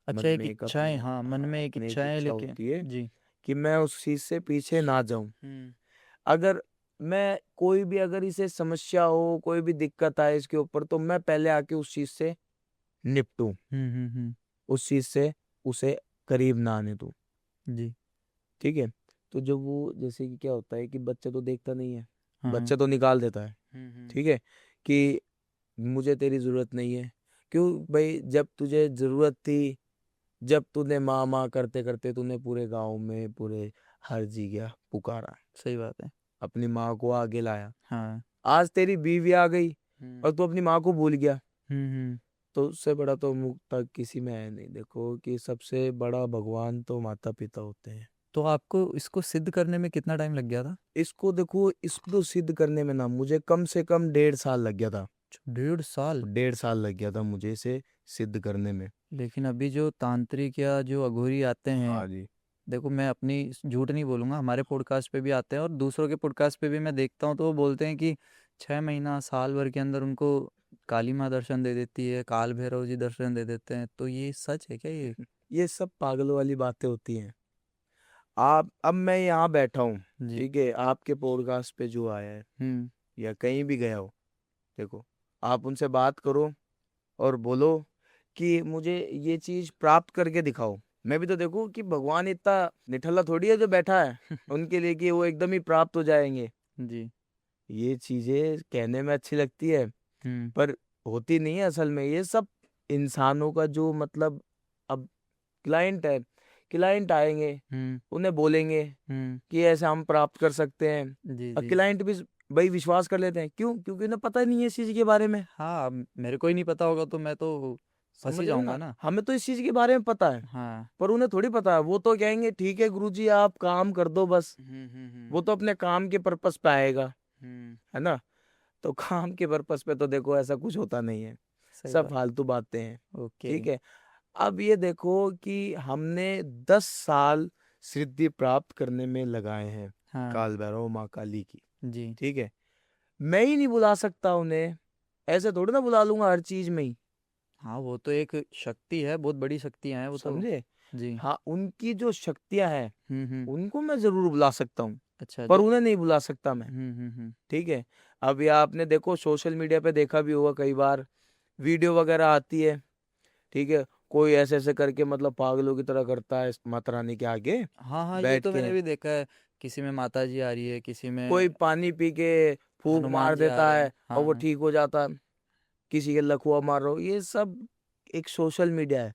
मन अच्छा, एक में एक इच्छाएं, अपने, हाँ, मन हाँ, में एक अपने एक इच्छाएं इच्छा लेके। होती है जी। कि मैं उस चीज से पीछे ना जाऊं। हम्म अगर मैं कोई भी, अगर इसे समस्या हो, कोई भी दिक्कत आए इसके ऊपर, तो मैं पहले आके उस चीज से निपटूं, हम्म। उस चीज से उसे करीब ना आने दूं। जी। ठीक है। तो जब वो, जैसे कि क्या होता है कि बच्चा तो देखता नहीं है, हाँ। बच्चा तो निकाल देता है। हम्म। ठीक है। कि मुझे तेरी जरूरत नहीं है। क्यों भाई, जब तुझे जरूरत थी, जब तूने माँ माँ करते करते तूने पूरे गांव में, पूरे हर जगह पुकारा, सही बात है। अपनी माँ को आगे लाया, हाँ। आज तेरी बीवी आ गई हम्म और तू अपनी माँ को भूल गया, हम्म। तो उससे बड़ा तो मुक्ता किसी में है नहीं। देखो कि सबसे बड़ा भगवान तो माता पिता होते हैं। तो आपको इसको सिद्ध करने में कितना टाइम लग गया था? इसको देखो, इसको सिद्ध करने में ना मुझे कम से कम 1.5 साल लग गया था। 1.5 साल? 1.5 साल लग गया था मुझे इसे सिद्ध करने में। लेकिन अभी जो तांत्रिक या जो अघोरी आते हैं, हाँ जी। देखो मैं अपनी झूठ नहीं बोलूंगा, हमारे पॉडकास्ट पे भी आते हैं और दूसरों के पॉडकास्ट पे भी मैं देखता हूँ, तो वो बोलते हैं कि 6 महीना साल भर के अंदर उनको काली माँ दर्शन दे देती है, काल भैरव जी दर्शन दे देते हैं। तो ये सच है क्या ये? ये सब पागलों वाली बातें होती हैं। आप, अब मैं यहाँ बैठा हूँ, जी। ठीक है, आपके पॉडकास्ट पे जो आया है हम्म या कहीं भी गया हो, देखो, आप उनसे बात करो और बोलो कि मुझे ये चीज प्राप्त करके दिखाओ। मैं भी तो देखूं कि भगवान इतना निठल्ला थोड़ी है जो बैठा है उनके लिए कि वो एकदम ही प्राप्त हो जाएंगे। जी। ये चीजें कहने में अच्छी लगती है, हम्म पर होती नहीं है असल में। ये सब इंसानों का जो मतलब, अब क्लाइंट है, क्लाइंट आएंगे, हम्म उन्हें बोलेंगे हम्म। कि ऐसे हम प्राप्त कर सकते हैं, जी और जी। क्लाइंट भी भाई विश्वास कर लेते हैं। क्यों? क्योंकि उन्हें पता नहीं है इस चीज के बारे में। हाँ, अब मेरे को ही नहीं पता होगा तो मैं तो फंस ही समझ रहे हो जाऊंगा ना, ना। हमें तो इस चीज के बारे में पता है, हाँ। पर उन्हें थोड़ी पता है। वो तो कहेंगे ठीक है गुरुजी आप काम कर दो बस। हम्म। वो तो अपने काम के पर्पस पे आएगा, हम्म। है ना। तो काम के पर्पस पे तो देखो ऐसा कुछ होता नहीं है, सही सब बात। फालतू बातें हैं। ओके। ठीक है। अब ये देखो कि हमने 10 साल सिद्धि प्राप्त करने में लगाए हैं हाँ। काल भैरव माँ काली की। जी। ठीक है। मैं ही नहीं बुला सकता उन्हें, ऐसे थोड़ी ना बुला लूंगा हर चीज में ही। हाँ, वो तो एक शक्ति है, बहुत बड़ी शक्तियां हैं वो तो। समझे। जी। हाँ, उनकी जो शक्तियां हैं हम्म। उनको मैं जरूर बुला सकता हूँ, अच्छा पर जो। उन्हें नहीं बुला सकता मैं। ठीक है। अब ये आपने देखो सोशल मीडिया पे देखा भी होगा, कई बार वीडियो वगैरह आती है। ठीक है। कोई ऐसे ऐसे करके मतलब पागलों की तरह करता है माता रानी के आगे हाँ हाँ, ये बैठ तो के। मैंने भी देखा है। किसी में माता जी आ रही है, किसी में कोई पानी पी के फूंक हनुमान मार जी आ देता रहे है हैं। और हाँ वो हाँ। ठीक हो जाता है। किसी के लखुआ मार रहा हो, ये सब एक सोशल मीडिया है,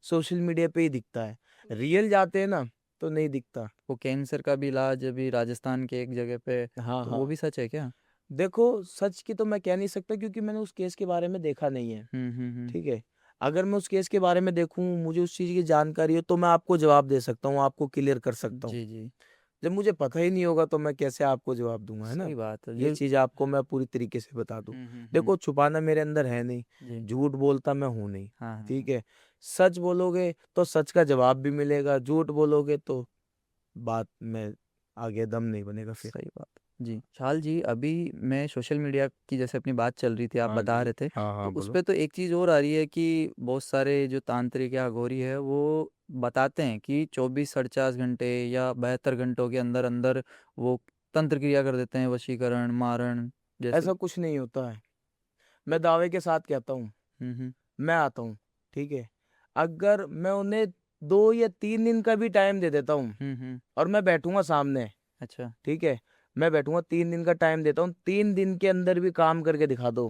सोशल मीडिया पे ही दिखता है। रियल जाते हैं ना तो नहीं दिखता। वो कैंसर का भी इलाज अभी राजस्थान के एक जगह पे, हाँ तो वो हाँ। भी सच है क्या? देखो सच की तो मैं कह नहीं सकता क्योंकि मैंने उस केस के बारे में देखा नहीं है। हम्म। ठीक है। अगर मैं उस केस के बारे में देखूं, मुझे उस चीज की जानकारी हो, तो मैं आपको जवाब दे सकता हूँ, आपको क्लियर कर सकता हूँ। जी जी। जब मुझे पता ही नहीं होगा तो मैं कैसे आपको जवाब दूंगा, है ना। सही बात है ये ये। चीज आपको मैं पूरी तरीके से बता दूं। हम्म। देखो, छुपाना मेरे अंदर है नहीं, जी। झूठ बोलता मैं हूं नहीं। हाँ हाँ ठीक हाँ। है। सच बोलोगे तो सच का जवाब भी मिलेगा, झूठ बोलोगे तो बात में आगे दम नहीं बनेगा फिर। सही बात। जी विशाल जी, अभी मैं सोशल मीडिया की जैसे अपनी बात चल रही थी, आप हाँ बता जी, रहे थे, हाँ तो हाँ, उस बोलो। पे तो एक चीज़ और आ रही है कि बहुत सारे जो तांत्रिक या अघोरी है वो बताते हैं कि 24-48 घंटे या 72 घंटों के अंदर अंदर वो तंत्र क्रिया कर देते हैं, वशीकरण, मारण जैसे। ऐसा कुछ नहीं होता है। मैं दावे के साथ कहता हूँ, हम्म। मैं आता हूँ, ठीक है। अगर मैं उन्हें 2 या 3 दिन का भी टाइम दे देता हूँ हम्म। और मैं बैठूंगा सामने, अच्छा। ठीक है, मैं बैठूंगा, 3 दिन का टाइम देता हूँ, 3 दिन के अंदर भी काम करके दिखा दो,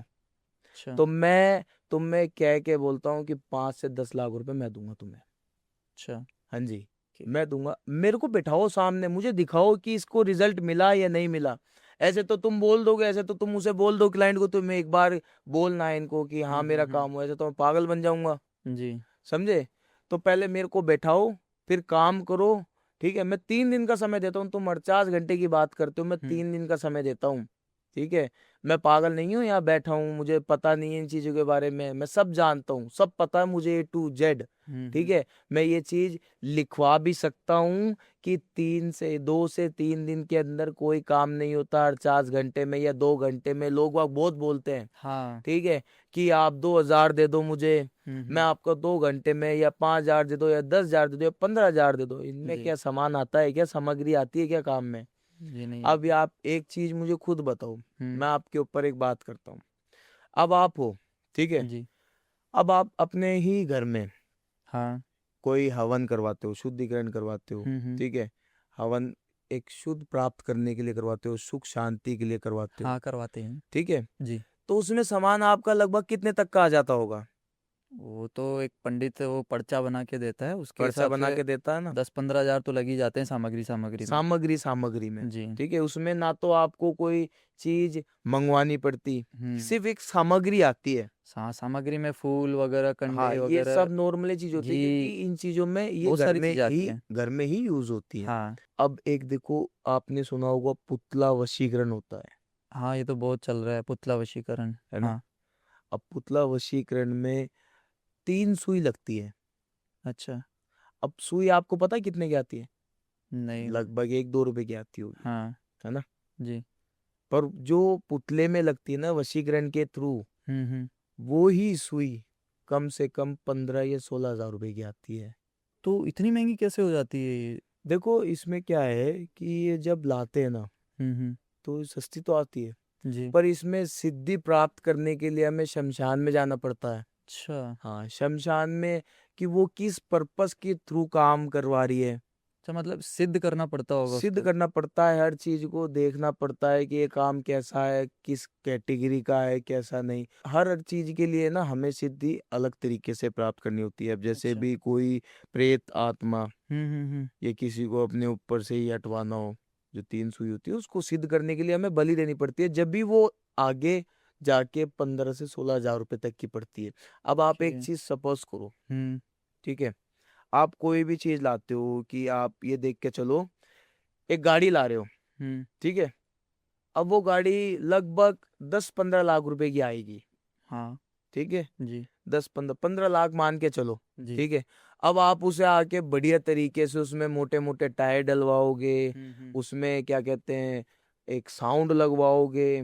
अच्छा। तो मैं तुम्हें कह के बोलता हूँ कि 5 से 10 लाख रुपए मैं दूंगा तुम्हें। अच्छा। हाँ जी, ठीक। मैं दूंगा। मेरे को बिठाओ सामने, मुझे दिखाओ कि इसको रिजल्ट मिला या नहीं मिला। ऐसे तो तुम बोल दोगे, ऐसे तो तुम उसे बोल दो क्लाइंट को, तुम्हें एक बार बोलना है इनको कि हाँ मेरा काम हुआ, ऐसे तो मैं पागल बन जाऊंगा। जी। समझे। तो पहले मेरे को बैठाओ, फिर काम करो। ठीक है, मैं 3 दिन का समय देता हूँ, तुम 48 घंटे की बात करते हो, मैं हम्म 3 दिन का समय देता हूँ। ठीक है। मैं पागल नहीं हूँ, यहाँ बैठा हूँ, मुझे पता नहीं है इन चीजों के बारे में, मैं सब जानता हूँ, सब पता है मुझे A to Z। ठीक हम्म। है। मैं ये चीज लिखवा भी सकता हूँ कि 2 से 3 दिन के अंदर कोई काम नहीं होता, 48 घंटे में या 2 घंटे में। लोग वाग बहुत बोलते हैं, हाँ। ठीक है, कि आप 2,000 दे दो मुझे, मैं हम्म। आपको 2 घंटे में, या 5,000 दे दो, या 10,000 दे दो, या 15,000 दे दो। इनमें जी। क्या सामान आता है, क्या सामग्री आती है क्या काम में। जी नहीं अब ये आती। आप एक चीज मुझे खुद बताओ, हम्म। मैं आपके ऊपर एक बात करता हूँ। अब आप हो, ठीक है, जी। अब आप अपने ही घर में हाँ। कोई हवन करवाते हो, शुद्धिकरण करवाते हो, हम्म। ठीक है। हवन एक शुद्ध प्राप्त करने के लिए करवाते हो, सुख शांति के लिए करवाते हो, हाँ करवाते हैं। ठीक है। जी। तो उसमें सामान आपका लगभग कितने तक का आ जाता होगा। वो तो एक पंडित वो पर्चा बना के देता है, उसके पर्चा हिसाब बना से के देता है ना, 10-15 हज़ार तो लग ही जाते हैं सामग्री सामग्री में। सामग्री में। जी। ठीक है, उसमें ना तो आपको कोई चीज मंगवानी पड़ती, हम्म। सिर्फ एक सामग्री आती है। सामग्री में फूल वगैरह, हाँ, कंडे ये वगैरह, सब नॉर्मली चीज होती है, क्योंकि घी, इन चीजों में ये बहुत सारी चीजें आती हैं। घर में ही यूज होती है। हाँ। अब एक देखो, आपने सुना होगा पुतला वशीकरण होता हाँ ये तो बहुत चल रहा है पुतला वशीकरण। है ना। हाँ। अब पुतला वशीकरण में 3 सुई लगती है। अच्छा। अब सुई आपको पता है कितने की आती है। नहीं। लगभग 1-2 रुपए की आती होगी, हाँ। है ना। जी। पर जो पुतले में लगती है ना वशीकरण के थ्रू, हम्म। वो ही सुई कम से कम 15 या 16 हजार रुपए की आती है। तो इतनी महंगी कैसे हो जाती है ये? देखो, इसमें क्या है कि ये जब लाते हैं ना, हम्म। तो सस्ती तो आती है, जी। पर इसमें सिद्धि प्राप्त करने के लिए हमें शमशान में जाना पड़ता है। अच्छा। हाँ, शमशान में, कि वो किस पर्पस के थ्रू काम करवा रही है, अच्छा मतलब सिद्ध करना पड़ता होगा सिद्ध उसको। करना पड़ता है, हर चीज को देखना पड़ता है कि ये काम कैसा है, किस कैटेगरी का है, कैसा नहीं। हर चीज के लिए ना हमें सिद्धि अलग तरीके से प्राप्त करनी होती है। अब जैसे अच्छा। भी कोई प्रेत आत्मा, हम्म। ये किसी को अपने ऊपर से ही हटवाना हो, जो 3 सुई होती है, उसको सिद्ध करने के लिए हमें बलि देनी पड़ती है, जब भी वो आगे जाके 15 से 16 हजार रुपए तक की पड़ती है। अब आप एक ओके। चीज सपोज करो, हम्म। ठीक है, आप कोई भी चीज लाते हो, कि आप ये देख के चलो, एक गाड़ी ला रहे हो, हम्म। ठीक है। अब वो गाड़ी लगभग 10-15 लाख रुपए की आएगी, हाँ। ठीक है। जी। 10-15 लाख मान के चलो, जी। ठीक है। अब आप उसे आके बढ़िया तरीके से उसमें मोटे मोटे टायर डलवाओगे, हम्म। उसमें क्या कहते हैं, एक साउंड लगवाओगे।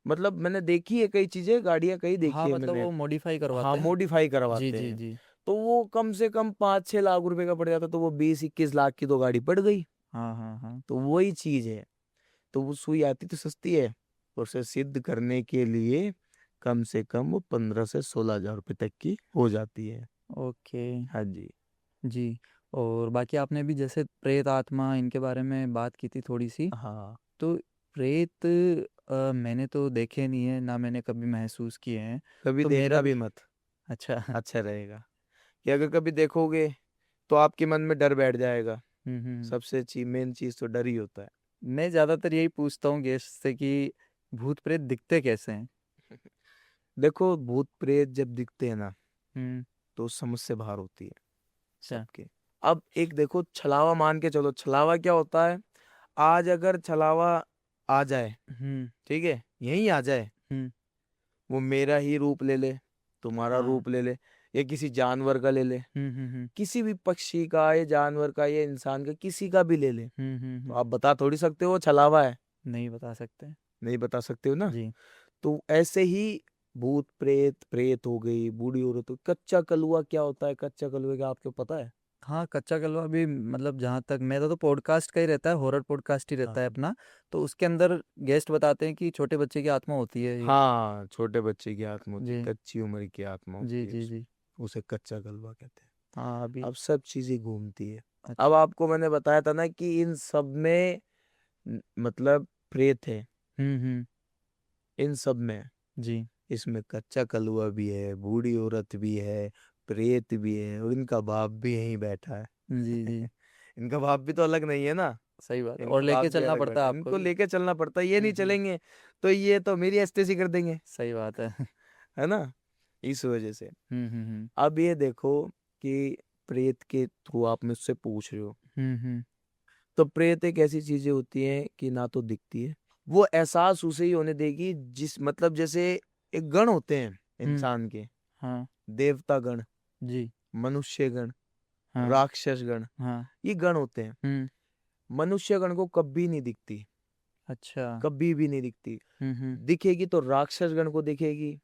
मतलब मैंने देखी है कई चीजें, गाड़ियां कई देखी हाँ है मतलब मैंने। वो मॉडिफाई हाँ, करवाते हैं। मॉडिफाई जी करवाते जी हैं। जी। तो वो कम से कम 5-6 लाख रुपए का पड़ जाता, तो वो 20-21 लाख की तो गाड़ी पड़ गई। हाँ हाँ हाँ। तो वही चीज है। तो वो सुई आती तो सस्ती है, और उसे सिद्ध करने के लिए कम से कम वो 15 से 16 हजार रुपए तक की हो जाती है। ओके। हाँ जी। जी। और बाकी आपने भी जैसे प्रेत आत्मा इनके बारे में बात की थी थोड़ी सी। हाँ, तो प्रेत मैंने तो देखे नहीं है, ना मैंने कभी महसूस किए हैं। कभी तो मेरा देखना भी। भी मत, अच्छा। अच्छा रहेगा। कि अगर कभी देखोगे तो आपके मन में डर बैठ जाएगा। हम्म। सबसे मेन चीज तो डर ही होता है। मैं ज़्यादातर यही पूछता हूँ गेस्ट से कि भूत प्रेत दिखते कैसे हैं। देखो, भूत प्रेत जब दिखते हैं ना, हम्म। तो समझ से बाहर होती है अच्छा। सबके। अब एक देखो, छलावा मान के चलो, छलावा क्या होता है। आज अगर छलावा आ जाए, हम्म ठीक है, यहीं आ जाए, हम्म वो मेरा ही रूप ले ले, तुम्हारा हाँ रूप ले ले, या किसी जानवर का ले ले, किसी भी पक्षी का या जानवर का या इंसान का, किसी का भी ले ले, तो आप बता थोड़ी सकते हो वो छलावा है? नहीं बता सकते। नहीं बता सकते हो ना। जी। तो ऐसे ही भूत प्रेत, प्रेत हो गई, बूढ़ी औरत हो, कच्चा कलुआ क्या होता है? कच्चा कलुआ का आपको पता है? हाँ, कच्चा कलवा भी मतलब जहाँ तक मेरा तो पॉडकास्ट का ही रहता है, हॉरर पॉडकास्ट ही रहता है हाँ अपना। तो उसके अंदर गेस्ट बताते हैं कि छोटे बच्चे की आत्मा होती है ये। हाँ, छोटे बच्चे की आत्मा होती जी है, कच्ची उम्र की आत्मा जी होती है, जी जी। उसे कच्चा कलवा कहते हैं। हाँ अभी। अब सब चीजें घूमती है। अब अच्छा। आपको मैंने बताया था ना कि इन सब में मतलब प्रेत है, हम्म। इन सब में। जी इसमें कच्चा कलुआ भी है, बूढ़ी औरत भी है, प्रेत भी है, और इनका बाप भी यहीं बैठा है। जी जी। इनका बाप भी तो अलग नहीं है ना, सही बात है, और इनका बाप लेके भी चलना अलग पड़ता है बैठा है, आपको इनको भी। लेके चलना पड़ता है, ये नहीं हम्म। चलेंगे तो ये तो मेरी एस्तेसी कर देंगे, सही बात है। है ना, इस वजह से। हम्म। अब ये देखो कि प्रेत के थ्रू आप मुझसे पूछ रहे हो, हम्म। तो प्रेत एक ऐसी चीजें होती हैं कि ना तो दिखती है, वो एहसास उसे ही होने देगी जिस मतलब जैसे एक गण होते हैं हम्म। इंसान के, हाँ। देवता गण, जी। मनुष्य गण, हाँ। राक्षस गण, हाँ। ये गण होते हैं। हम्म। मनुष्य गण को कभी नहीं दिखती, अच्छा। कभी भी नहीं दिखती। हम्म। दिखेगी तो राक्षस गण को दिखेगी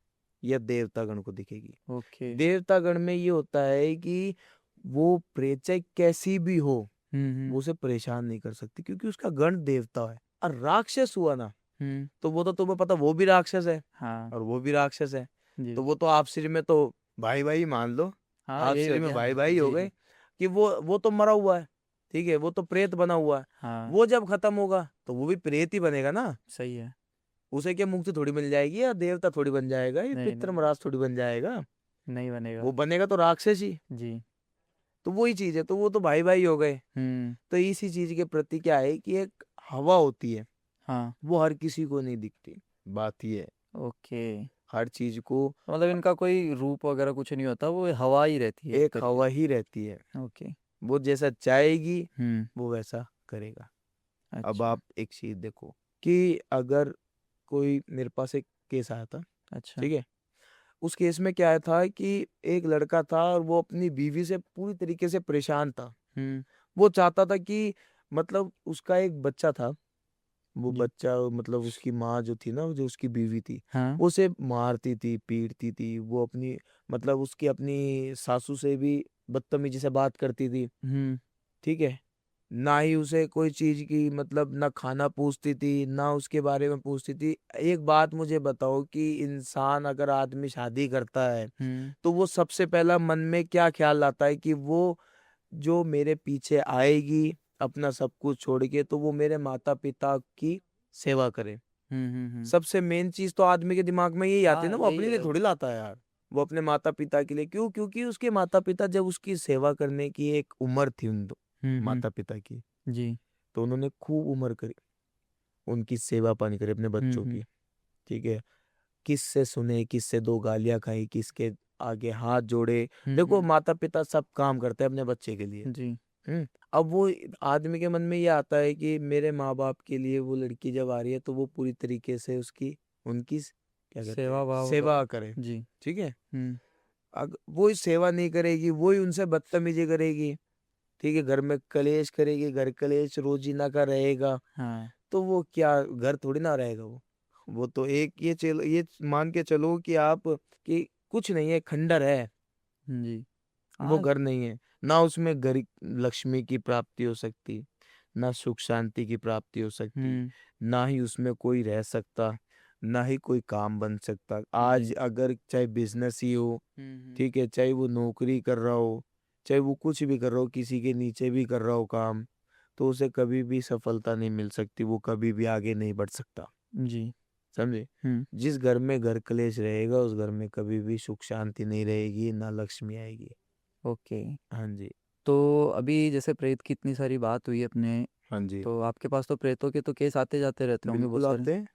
या देवता गण को दिखेगी। ओके। देवता गण में ये होता है कि वो प्रेत चाहे कैसी भी हो, हम्म। वो उसे परेशान नहीं कर सकती क्योंकि उसका गण देवता है। और राक्षस हुआ ना, हम्म। तो वो तो तुम्हें पता वो भी राक्षस है हाँ। और वो भी राक्षस है, जी। तो वो तो आपसी में तो भाई भाई मान लो, हाँ यही आपसी हो में गया। भाई भाई हो जी गए जी। कि वो तो मरा हुआ है, ठीक है, वो तो प्रेत बना हुआ है। हाँ वो जब खत्म होगा तो वो भी प्रेत ही बनेगा ना, सही है। उसे क्या मुक्ति थोड़ी मिल जाएगी या देवता थोड़ी बन जाएगा या नहीं पितर नहीं, मराज थोड़ी बन जाएगा, नहीं बनेगा। वो बनेगा तो राक्षस ही। जी। तो वही चीज है, तो वो तो भाई भाई हो गए। हम्म। तो इसी चीज के प्रति क्या है कि एक हवा होती है, हाँ। वो हर किसी को नहीं दिखती, बात ये है। ओके। हर चीज को तो मतलब इनका कोई रूप वगैरह कुछ नहीं होता, वो हवा ही रहती है एक एक तरीके हवा ही रहती है, से। ओके। वो जैसा चाहेगी हम्म। वो वैसा करेगा। अब अच्छा। आप एक चीज देखो कि अगर कोई मेरे पास एक केस आया था, अच्छा। ठीक है, उस केस में क्या था कि एक लड़का था और वो अपनी बीवी से पूरी तरीके से परेशान था। हम्म। वो चाहता था कि मतलब उसका एक बच्चा था, वो जी। बच्चा मतलब उसकी माँ जो थी ना, जो उसकी बीवी थी, हाँ। वो उसे मारती थी, पीटती थी, वो अपनी मतलब उसकी अपनी सासू से भी बदतमीजी से बात करती थी, हम्म। ठीक है, ना ही उसे कोई चीज की मतलब ना खाना पूछती थी ना उसके बारे में पूछती थी। एक बात मुझे बताओ कि इंसान अगर आदमी शादी करता है हम्म। तो वो सबसे पहला मन में क्या ख्याल आता है कि वो जो मेरे पीछे आएगी अपना सब कुछ छोड़ के, तो वो मेरे माता पिता की सेवा करे। हम्म। सबसे मेन चीज तो आदमी के दिमाग में यही आती है हाँ ना, वो यही अपने लिए है। थोड़ी लाता है यार, वो अपने माता पिता के लिए। क्यों? क्योंकि उसके माता पिता जब उसकी सेवा करने की एक उम्र थी उन दो माता पिता की, जी। तो उन्होंने खूब उम्र करी, उनकी सेवा पानी करी अपने बच्चों हम्म। की, ठीक है, किससे सुने, किससे दो गालियां खाई, किसके आगे हाथ जोड़े। देखो हम्म। माता पिता सब काम करते हैं अपने बच्चे के लिए। जी। अब वो आदमी के मन में ये आता है कि मेरे माँ बाप के लिए वो लड़की जब आ रही है तो वो पूरी तरीके से उसकी उनकी क्या कहते सेवा हैं भाव सेवा करें। करे, जी। ठीक है। हम्म। अगर वो ही सेवा नहीं करेगी, वो ही उनसे बदतमीजी करेगी, ठीक है, घर में कलेश करेगी, घर कलेश रोजीना का रहेगा, हाँ। तो वो क्या घर थोड़ी ना रहेगा वो तो एक ये चलो, ये मान के चलो कि आप कि कुछ नहीं है, खंडर है, जी। वो हाँ। घर नहीं है। ना उसमें घर लक्ष्मी की प्राप्ति हो सकती, ना सुख शांति की प्राप्ति हो सकती, हम्म। ना ही उसमें कोई रह सकता, ना ही कोई काम बन सकता। आज जी। अगर चाहे बिजनेस ही हो, हम्म। ठीक है, चाहे वो नौकरी कर रहा हो, चाहे वो कुछ भी कर रहा हो, किसी के नीचे भी कर रहा हो काम, तो उसे कभी भी सफलता नहीं मिल सकती, वो कभी भी आगे नहीं बढ़ सकता, जी। समझे। हम्म। जिस घर में घर कलेश रहेगा उस घर में कभी भी सुख शांति नहीं रहेगी, ना लक्ष्मी आएगी। ओके। हाँ जी। तो अभी जैसे प्रेत की इतनी सारी बात हुई अपने, हाँ जी, तो आपके पास तो प्रेतों के तो केस आते जाते रहते होंगे बहुत बिल्कुल सारे। आते हैं।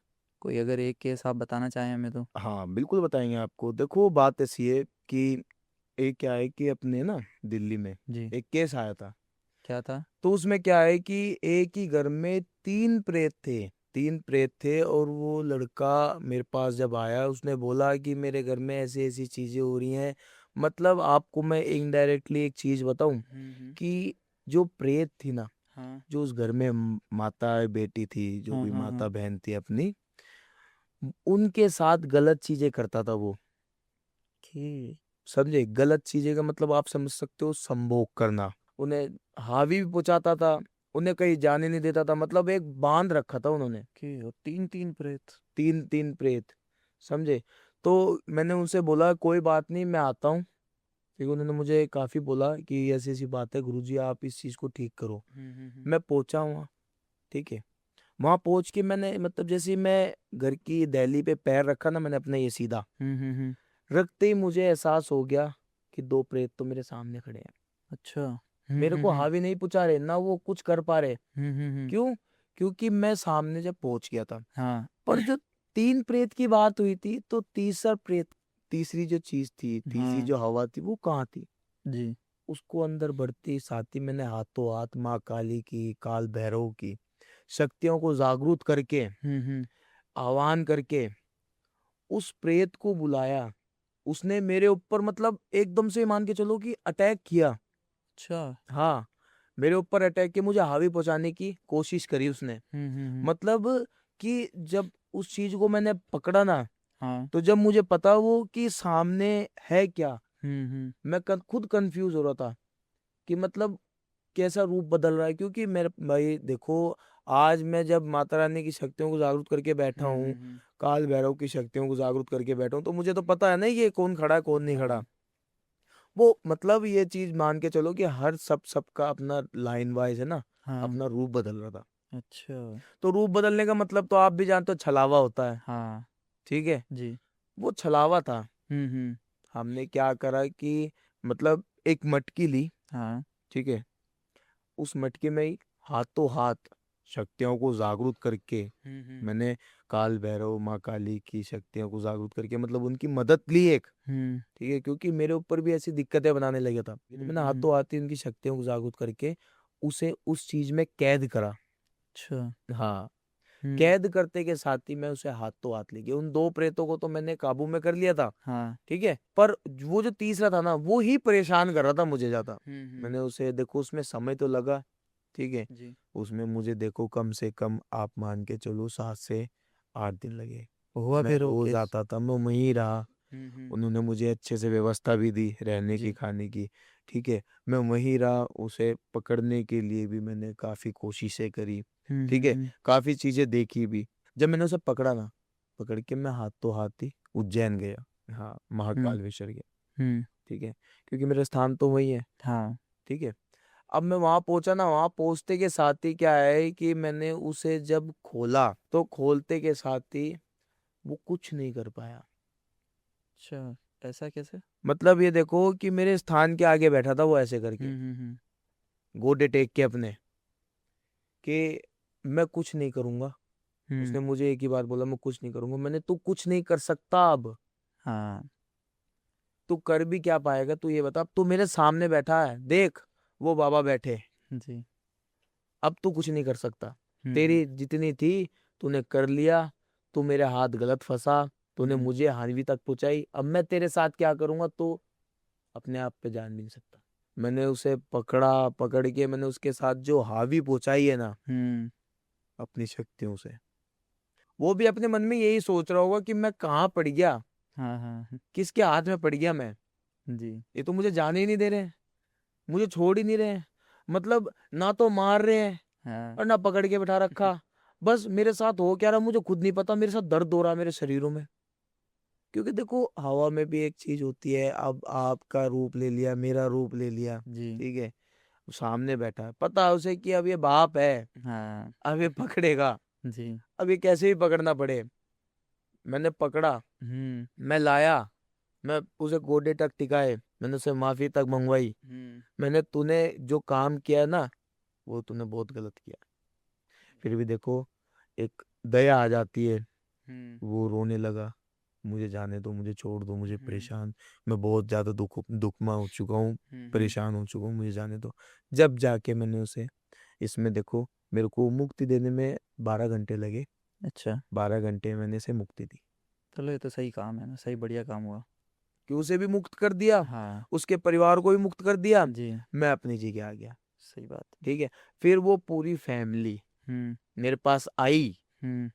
कोई अगर एक केस आप बताना चाहें हमें तो। हाँ बिल्कुल बताएंगे आपको। देखो बात ऐसी है कि एक क्या है कि अपने ना दिल्ली में जी। एक केस आया था। क्या था? तो उसमें क्या है कि एक ही घर में तीन प्रेत थे। और वो लड़का मेरे पास जब आया उसने बोला कि मेरे घर में ऐसी ऐसी चीजें हो रही हैं। मतलब आपको मैं इनडायरेक्टली एक चीज बताऊं कि जो प्रेत थी ना, हाँ जो उस घर में माता बेटी थी, जो हाँ भी हाँ माता हाँ। बहन थी अपनी, उनके साथ गलत चीजें करता था वो। कि समझे? गलत चीजें का मतलब आप समझ सकते हो, संभोग करना। उन्हें हावी भी पहुंचाता था, उन्हें कहीं जाने नहीं देता था। मतलब एक बांध रखा था उन्होंने। और तीन तीन प्रेत। तीन तीन प्रेत। समझे? तो मैंने उनसे बोला कोई बात नहीं, मैं आता हूँ। फिर उन्होंने मुझे काफी बोला कि ऐसी ऐसी बात है गुरुजी, आप इस चीज को ठीक करो। मैं पहुंचा वहाँ। ठीक है। वहां पहुंच के मैंने, मतलब जैसे ही मैं घर की दहली पे पैर रखा ना, मैंने अपना ये सीधा हम्म। रखते ही मुझे एहसास हो गया कि दो प्रेत तो मेरे सामने खड़े हैं। अच्छा। मेरे को हावी नहीं पहुंचा रहे ना, वो कुछ कर पा रहे। हम्म। क्यों? क्योंकि मैं सामने जब पहुंच गया था। हाँ पर जो तीन प्रेत की बात हुई थी, तो तीसरा प्रेत, तीसरी जो चीज थी, तीसरी हाँ जो हवा थी, वो कहाँ थी? जी। उसको अंदर बढ़ते साथ ही मैंने हाथों हाथ माँ काली की, काल भैरव की शक्तियों को जागरूक करके, हम्म। आह्वान करके उस प्रेत को बुलाया। उसने मेरे ऊपर, मतलब एकदम से मान के चलो कि अटैक किया। अच्छा। हाँ, मेरे ऊपर अटैक किया, मुझे हावी पहुंचाने की कोशिश करी उसने। हम्म। मतलब कि जब उस चीज को मैंने पकड़ा ना, हाँ। तो जब मुझे पता वो कि सामने है क्या, हम्म। मैं खुद कंफ्यूज हो रहा था कि मतलब कैसा रूप बदल रहा है। क्योंकि मेरे भाई देखो, आज मैं जब माता रानी की शक्तियों को जागरूक करके बैठा हूँ, हम्म। काल भैरव की शक्तियों को जागरूक करके बैठा हूँ, तो मुझे तो पता है ना ये कौन खड़ा है कौन नहीं खड़ा। हाँ वो मतलब ये चीज मान के चलो कि हर सबका अपना लाइन वाइज है ना, हाँ। अपना रूप बदल रहा था। अच्छा। तो रूप बदलने का मतलब तो आप भी जानते हो, छलावा होता है। हाँ ठीक है। जी। वो छलावा था। हम्म। हमने क्या करा कि मतलब एक मटकी ली। हाँ। ठीक है। उस मटकी में ही हाथों हाथ शक्तियों को जागरूक करके हम्म। मैंने काल भैरव माँ काली की शक्तियों को जागरूक करके मतलब उनकी मदद ली एक। हम्म। ठीक है। क्योंकि मेरे ऊपर भी ऐसी दिक्कतें बनाने लगा था, तो मैंने हम्म। हाथों हाथ ही उनकी शक्तियों को जागरूक करके उसे उस चीज में कैद करा। अच्छा। हाँ। हम्म। कैद करते के साथ ही मैं उसे हाथों हाथ ले गया। उन दो प्रेतों को तो मैंने काबू में कर लिया था। हाँ। ठीक है। पर वो जो तीसरा था ना, वो ही परेशान कर रहा था मुझे ज्यादा। हम्म। मैंने उसे देखो, उसमें समय तो लगा। ठीक है। जी। उसमें मुझे देखो कम से कम आप मान के चलो 7 से 8 दिन लगे। हुआ मैं फिर वो रोज केस? आता था, मैं वहीं रहा। हम्म। उन्होंने मुझे अच्छे से व्यवस्था भी दी रहने की जी। खाने की। ठीक है। मैं वहीं रहा, उसे पकड़ने के लिए भी मैंने काफी कोशिशें करी। ठीक है। हम्म। काफी चीजें देखी भी। जब मैंने उसे पकड़ा ना, पकड़ के मैं हाथों हाथ ही उज्जैन गया। हाँ, हम्म। महाकालेश्वर गया। हम्म। ठीक है। क्योंकि मेरा स्थान तो वही है। हाँ। ठीक है। अब मैं वहां पहुंचा ना, वहां पहुंचते के साथ ही क्या है कि मैंने उसे जब खोला, तो खोलते के साथ ही वो कुछ नहीं कर पाया। अच्छा, ऐसा कैसे? मतलब ये देखो कि मेरे स्थान के आगे बैठा था वो ऐसे करके, हम्म। गोडे टेक के अपने, कि मैं कुछ नहीं करूंगा। हम्म। उसने मुझे एक ही बात बोला, मैं कुछ नहीं करूंगा। मैंने, तू कुछ नहीं कर सकता अब। हाँ तू कर भी क्या पाएगा, तू ये बता। अब तू मेरे सामने बैठा है, देख वो बाबा बैठे। जी। अब तू कुछ नहीं कर सकता। हम्म। तेरी जितनी थी तूने कर लिया। तू मेरे हाथ गलत फंसा, तूने हम्म। मुझे हानि तक पहुंचाई। अब मैं तेरे साथ क्या करूंगा, तो अपने आप पे जान भी नहीं सकता। मैंने उसे पकड़ा, पकड़ के मैंने उसके साथ जो हावी पहुंचाई है ना हम्म। अपनी शक्तियों से, वो भी अपने मन में यही सोच रहा होगा कि मैं कहाँ पड़ गया, हाँ हाँ। किसके हाथ में पड़ गया मैं। जी। ये तो मुझे जाने ही नहीं दे रहे हैं, मुझे छोड़ ही नहीं रहे हैं। मतलब ना तो मार रहे हैं हाँ। और ना पकड़ के बैठा रखा। बस मेरे साथ हो क्या रहा मुझे खुद नहीं पता। मेरे साथ दर्द हो रहा है मेरे शरीरों में। क्योंकि देखो हवा में भी एक चीज होती है। अब आपका रूप ले लिया, मेरा रूप ले लिया। जी। ठीक है। वो सामने बैठा है, पता है उसे कि अब ये बाप है, हाँ। अब ये पकड़ेगा। जी। अब ये कैसे भी पकड़ना पड़े। मैंने पकड़ा, हम्म। मैं लाया, मैं उसे गोडे तक टिकाए, मैंने उसे माफी तक मंगवाई। हम्म। मैंने, तूने जो काम किया है ना, वो तूने बहुत गलत किया। फिर भी देखो एक दया आ जाती है। हम्म। वो रोने लगा, मुझे जाने दो, मुझे छोड़ दो, मुझे हम्म। परेशान, मैं बहुत ज्यादा दुखमा हो चुका हूँ, हम्म। परेशान हो चुका हूँ, मुझे जाने दो। जब जाके मैंने उसे, इसमें देखो मेरे को मुक्ति देने में 12 घंटे लगे। अच्छा 12 घंटे मैंने से मुक्ति दी चलो ये तो सही काम है ना, सही बढ़िया काम हुआ। कि उसे भी मुक्त कर दिया, हाँ उसके परिवार को भी मुक्त कर दिया, जी मैं अपनी जगह आ गया। सही बात है। ठीक है, फिर वो पूरी फैमिली हम्म मेरे पास आई, हम्म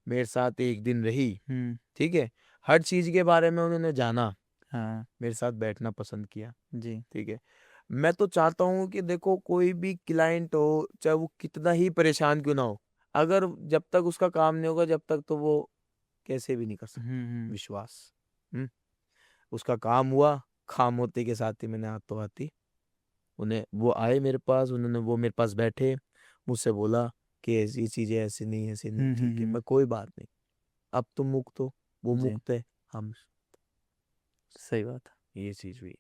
मेरे साथ एक दिन रही। हम्म ठीक है, हर चीज के बारे में उन्होंने जाना, हाँ मेरे साथ बैठना पसंद किया। जी ठीक है, मैं तो चाहता हूँ कि देखो कोई भी क्लाइंट हो, चाहे वो कितना ही परेशान क्यों ना हो, अगर जब तक उसका काम नहीं होगा जब तक तो वो कैसे भी नहीं कर सकता हम्म। विश्वास। हम्म, उसका काम हुआ, काम होते के साथ ही मैंने हाथों हाथी उन्हें, वो आए मेरे पास, उन्होंने वो मेरे पास बैठे, मुझसे बोला कि ऐसी चीजें ऐसी नहीं, ठीक है, मैं कोई बात नहीं, अब तुम मुक्त हो, वो जी मुक्त है, हम, सही बात है। ये चीज हुई।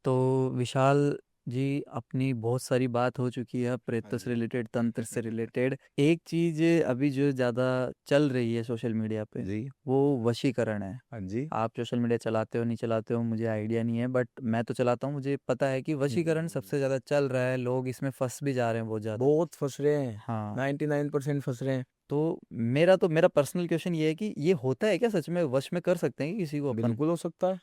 तो विशाल जी अपनी बहुत सारी बात हो चुकी है हाँ प्रेतों से जी। रिलेटेड, तंत्र से रिलेटेड। एक चीज अभी जो ज़्यादा चल रही है सोशल मीडिया पे, जी। वो वशीकरण है। हाँ जी। आप सोशल मीडिया चलाते हो नहीं चलाते हो मुझे आइडिया नहीं है, बट मैं तो चलाता हूँ, मुझे पता है कि वशीकरण सबसे ज़्यादा चल रहा है, लोग इसमें फंस भी जा रहे हैं बहुत ज़्यादा। बहुत फंस रहे हैं, हाँ 99% फंस रहे हैं। तो मेरा पर्सनल क्वेश्चन ये है कि ये होता है क्या सच में, वश में कर सकते हैं कि किसी को अपन? बिल्कुल हो सकता है,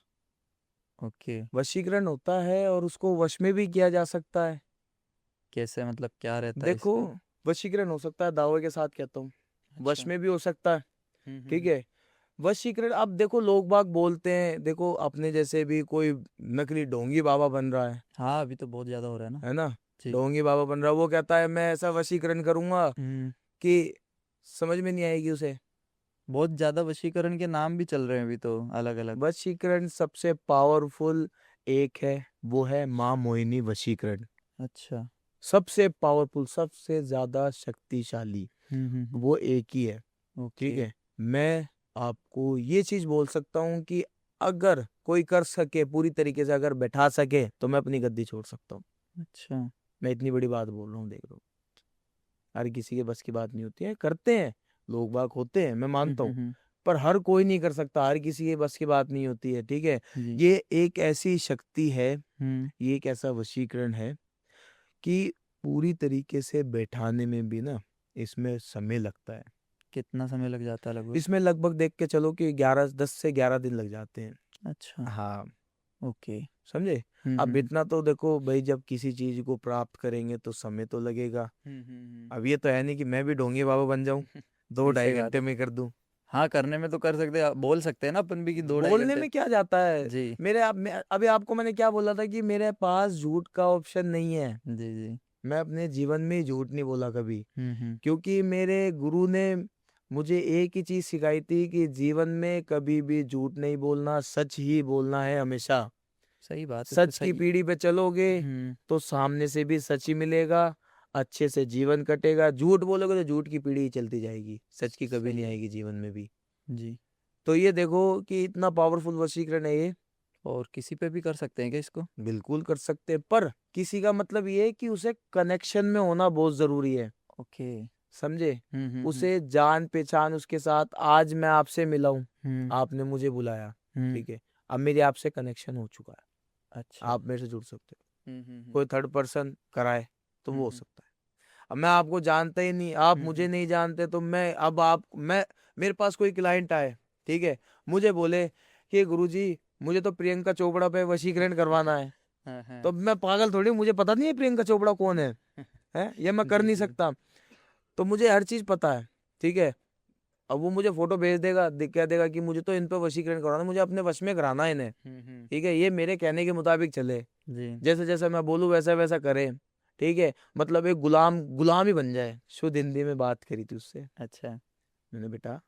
ओके वशीकरण होता है और उसको वश में भी किया जा सकता है। कैसे, मतलब क्या रहता है देखो, इसमें? वशीकरण हो सकता है, दावे के साथ कहता हूँ, वश अच्छा में भी हो सकता है। ठीक हम्म। है, वशीकरण, अब देखो लोग बाग बोलते हैं, देखो अपने जैसे भी कोई नकली ढोंगी बाबा बन रहा हाँ अभी तो बहुत ज़्यादा हो रहा है ना। है ना, जी ढोंगी बाबा बन रहा है, वो कहता है मैं ऐसा वशीकरण करूंगा हम्म। कि समझ में नहीं आएगी उसे। बहुत ज़्यादा वशीकरण के नाम भी चल रहे हैं अभी तो अलग अलग। वशीकरण सबसे पावरफुल एक है, वो है माँ मोहिनी वशीकरण, अच्छा सबसे पावरफुल, सबसे ज्यादा शक्तिशाली, वो एक ही है। ठीक ओके है, मैं आपको ये चीज बोल सकता हूँ कि अगर कोई कर सके पूरी तरीके से, अगर बैठा सके, तो मैं अपनी गद्दी छोड़ सकता हूँ। अच्छा मैं इतनी बड़ी बात बोल रहा हूँ, देख लो, हर किसी के बस की बात नहीं होती है, करते हैं लोग बाग, होते हैं, मैं मानता हूँ, पर हर कोई नहीं कर सकता, हर किसी के बस की बात नहीं होती है। ठीक है, जी ये एक ऐसी शक्ति है, हम्म। ये एक ऐसा वशीकरण है कि पूरी तरीके से बैठाने में भी ना इसमें समय लगता है। कितना समय लग जाता है लगभग? इसमें लगभग देख के चलो कि 10 से 11 दिन लग जाते हैं। अच्छा हाँ, ओके समझे। अब इतना तो देखो भाई, जब किसी चीज को प्राप्त करेंगे तो समय तो लगेगा। अब ये तो है नहीं कि मैं भी ढोंगी बाबा बन जाऊं, दो नहीं ढाई सही बात घंटे है। में कर दूं। हाँ करने में तो कर सकते हैं, बोल सकते हैं ना अपन भी कि 2 2.5 घंटे। बोलने में क्या जाता है, जी अभी आपको मैंने क्या बोला था कि मेरे पास झूठ का ऑप्शन नहीं है। जी जी मैं अपने जीवन में झूठ नहीं बोला कभी, हम्म। क्योंकि मेरे गुरु ने मुझे एक ही चीज सिखाई थी कि जीवन में कभी भी झूठ नहीं बोलना, सच ही बोलना है हमेशा। सही बात है तो सच की सही। पीढ़ी पे चलोगे तो सामने से भी सच ही मिलेगा, अच्छे से जीवन कटेगा। झूठ बोलोगे तो झूठ की पीढ़ी ही चलती जाएगी, सच की कभी सही नहीं है आएगी जीवन में भी। जी। तो ये देखो कि इतना पावरफुल वशीकरण है ये। और किसी पे भी कर सकते हैं क्या इसको? बिल्कुल कर सकते हैं, पर किसी का मतलब ये है कि उसे कनेक्शन में होना बहुत जरूरी है, ओके समझे। हम्म। उसे जान पहचान उसके साथ, आज मैं आपसे मिला हूं, हम्म आपने मुझे बुलाया, हम्म। ठीक है, अब मेरे आपसे कनेक्शन हो चुका है, अच्छा आप मेरे से जुड़ सकते हो। हम्म। कोई थर्ड पर्सन कराए तो वो हो हम्म सकता है। अब मैं आपको जानता ही नहीं, आप मुझे हम्म। नहीं जानते, तो मैं अब आप मैं मेरे पास कोई क्लाइंट आए, ठीक है, मुझे बोले कि गुरुजी मुझे तो प्रियंका चोपड़ा पे वशीकरण करवाना है, हाँ हाँ तो मैं पागल थोड़ी, मुझे पता नहीं है प्रियंका चोपड़ा कौन है ये मैं कर जी नहीं जी सकता। तो मुझे हर चीज पता है, ठीक है। अब वो मुझे फोटो भेज देगा, कह देगा कि मुझे तो इन पे वशीकरण करवाना है, मुझे अपने वश में कराना है इन्हें, ठीक है, ये मेरे कहने के मुताबिक चले, जी जैसे जैसे मैं बोलूँ वैसा वैसा करे, ठीक है, मतलब एक गुलाम गुलाम ही बन जाए। शुद्ध हिंदी में बात करी थी उससे, अच्छा मैंने, बेटा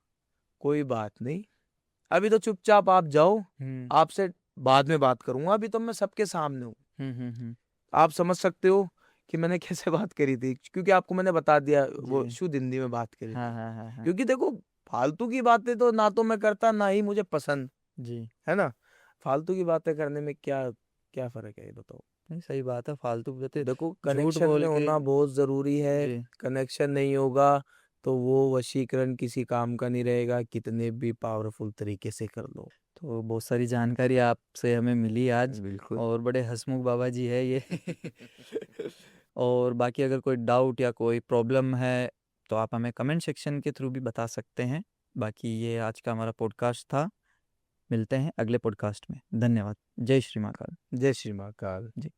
कोई बात नहीं, अभी तो चुपचाप आप जाओ, हम्म आपसे बाद में बात करूंगा, अभी तो मैं सबके सामने हूँ। हम्म। आप समझ सकते हो कि मैंने कैसे बात करी थी, क्योंकि आपको मैंने बता दिया जी वो शुद्ध हिंदी में बात करी हाँ थी। हाँ हाँ हाँ क्योंकि देखो, फालतू की बातें तो ना तो मैं करता, ना ही मुझे पसंद, जी। है ना। फालतू की बातें करने में क्या क्या फर्क है, ये बताओ। नहीं सही बात है, फालतू बातें देखो, झूठ कनेक्शन में बोल के। होना बहुत जरूरी है, जी कनेक्शन नहीं होगा तो वो वशीकरण किसी काम का नहीं रहेगा, कितने भी पावरफुल तरीके से कर लो। तो बहुत सारी जानकारी आपसे हमें मिली आज, बिल्कुल। और बड़े हंसमुख बाबा जी है ये और बाकी अगर कोई डाउट या कोई प्रॉब्लम है तो आप हमें कमेंट सेक्शन के थ्रू भी बता सकते हैं। बाकी ये आज का हमारा पॉडकास्ट था। मिलते हैं अगले पॉडकास्ट में। धन्यवाद। जय श्री महाकाल। जय श्री महाकाल। जी।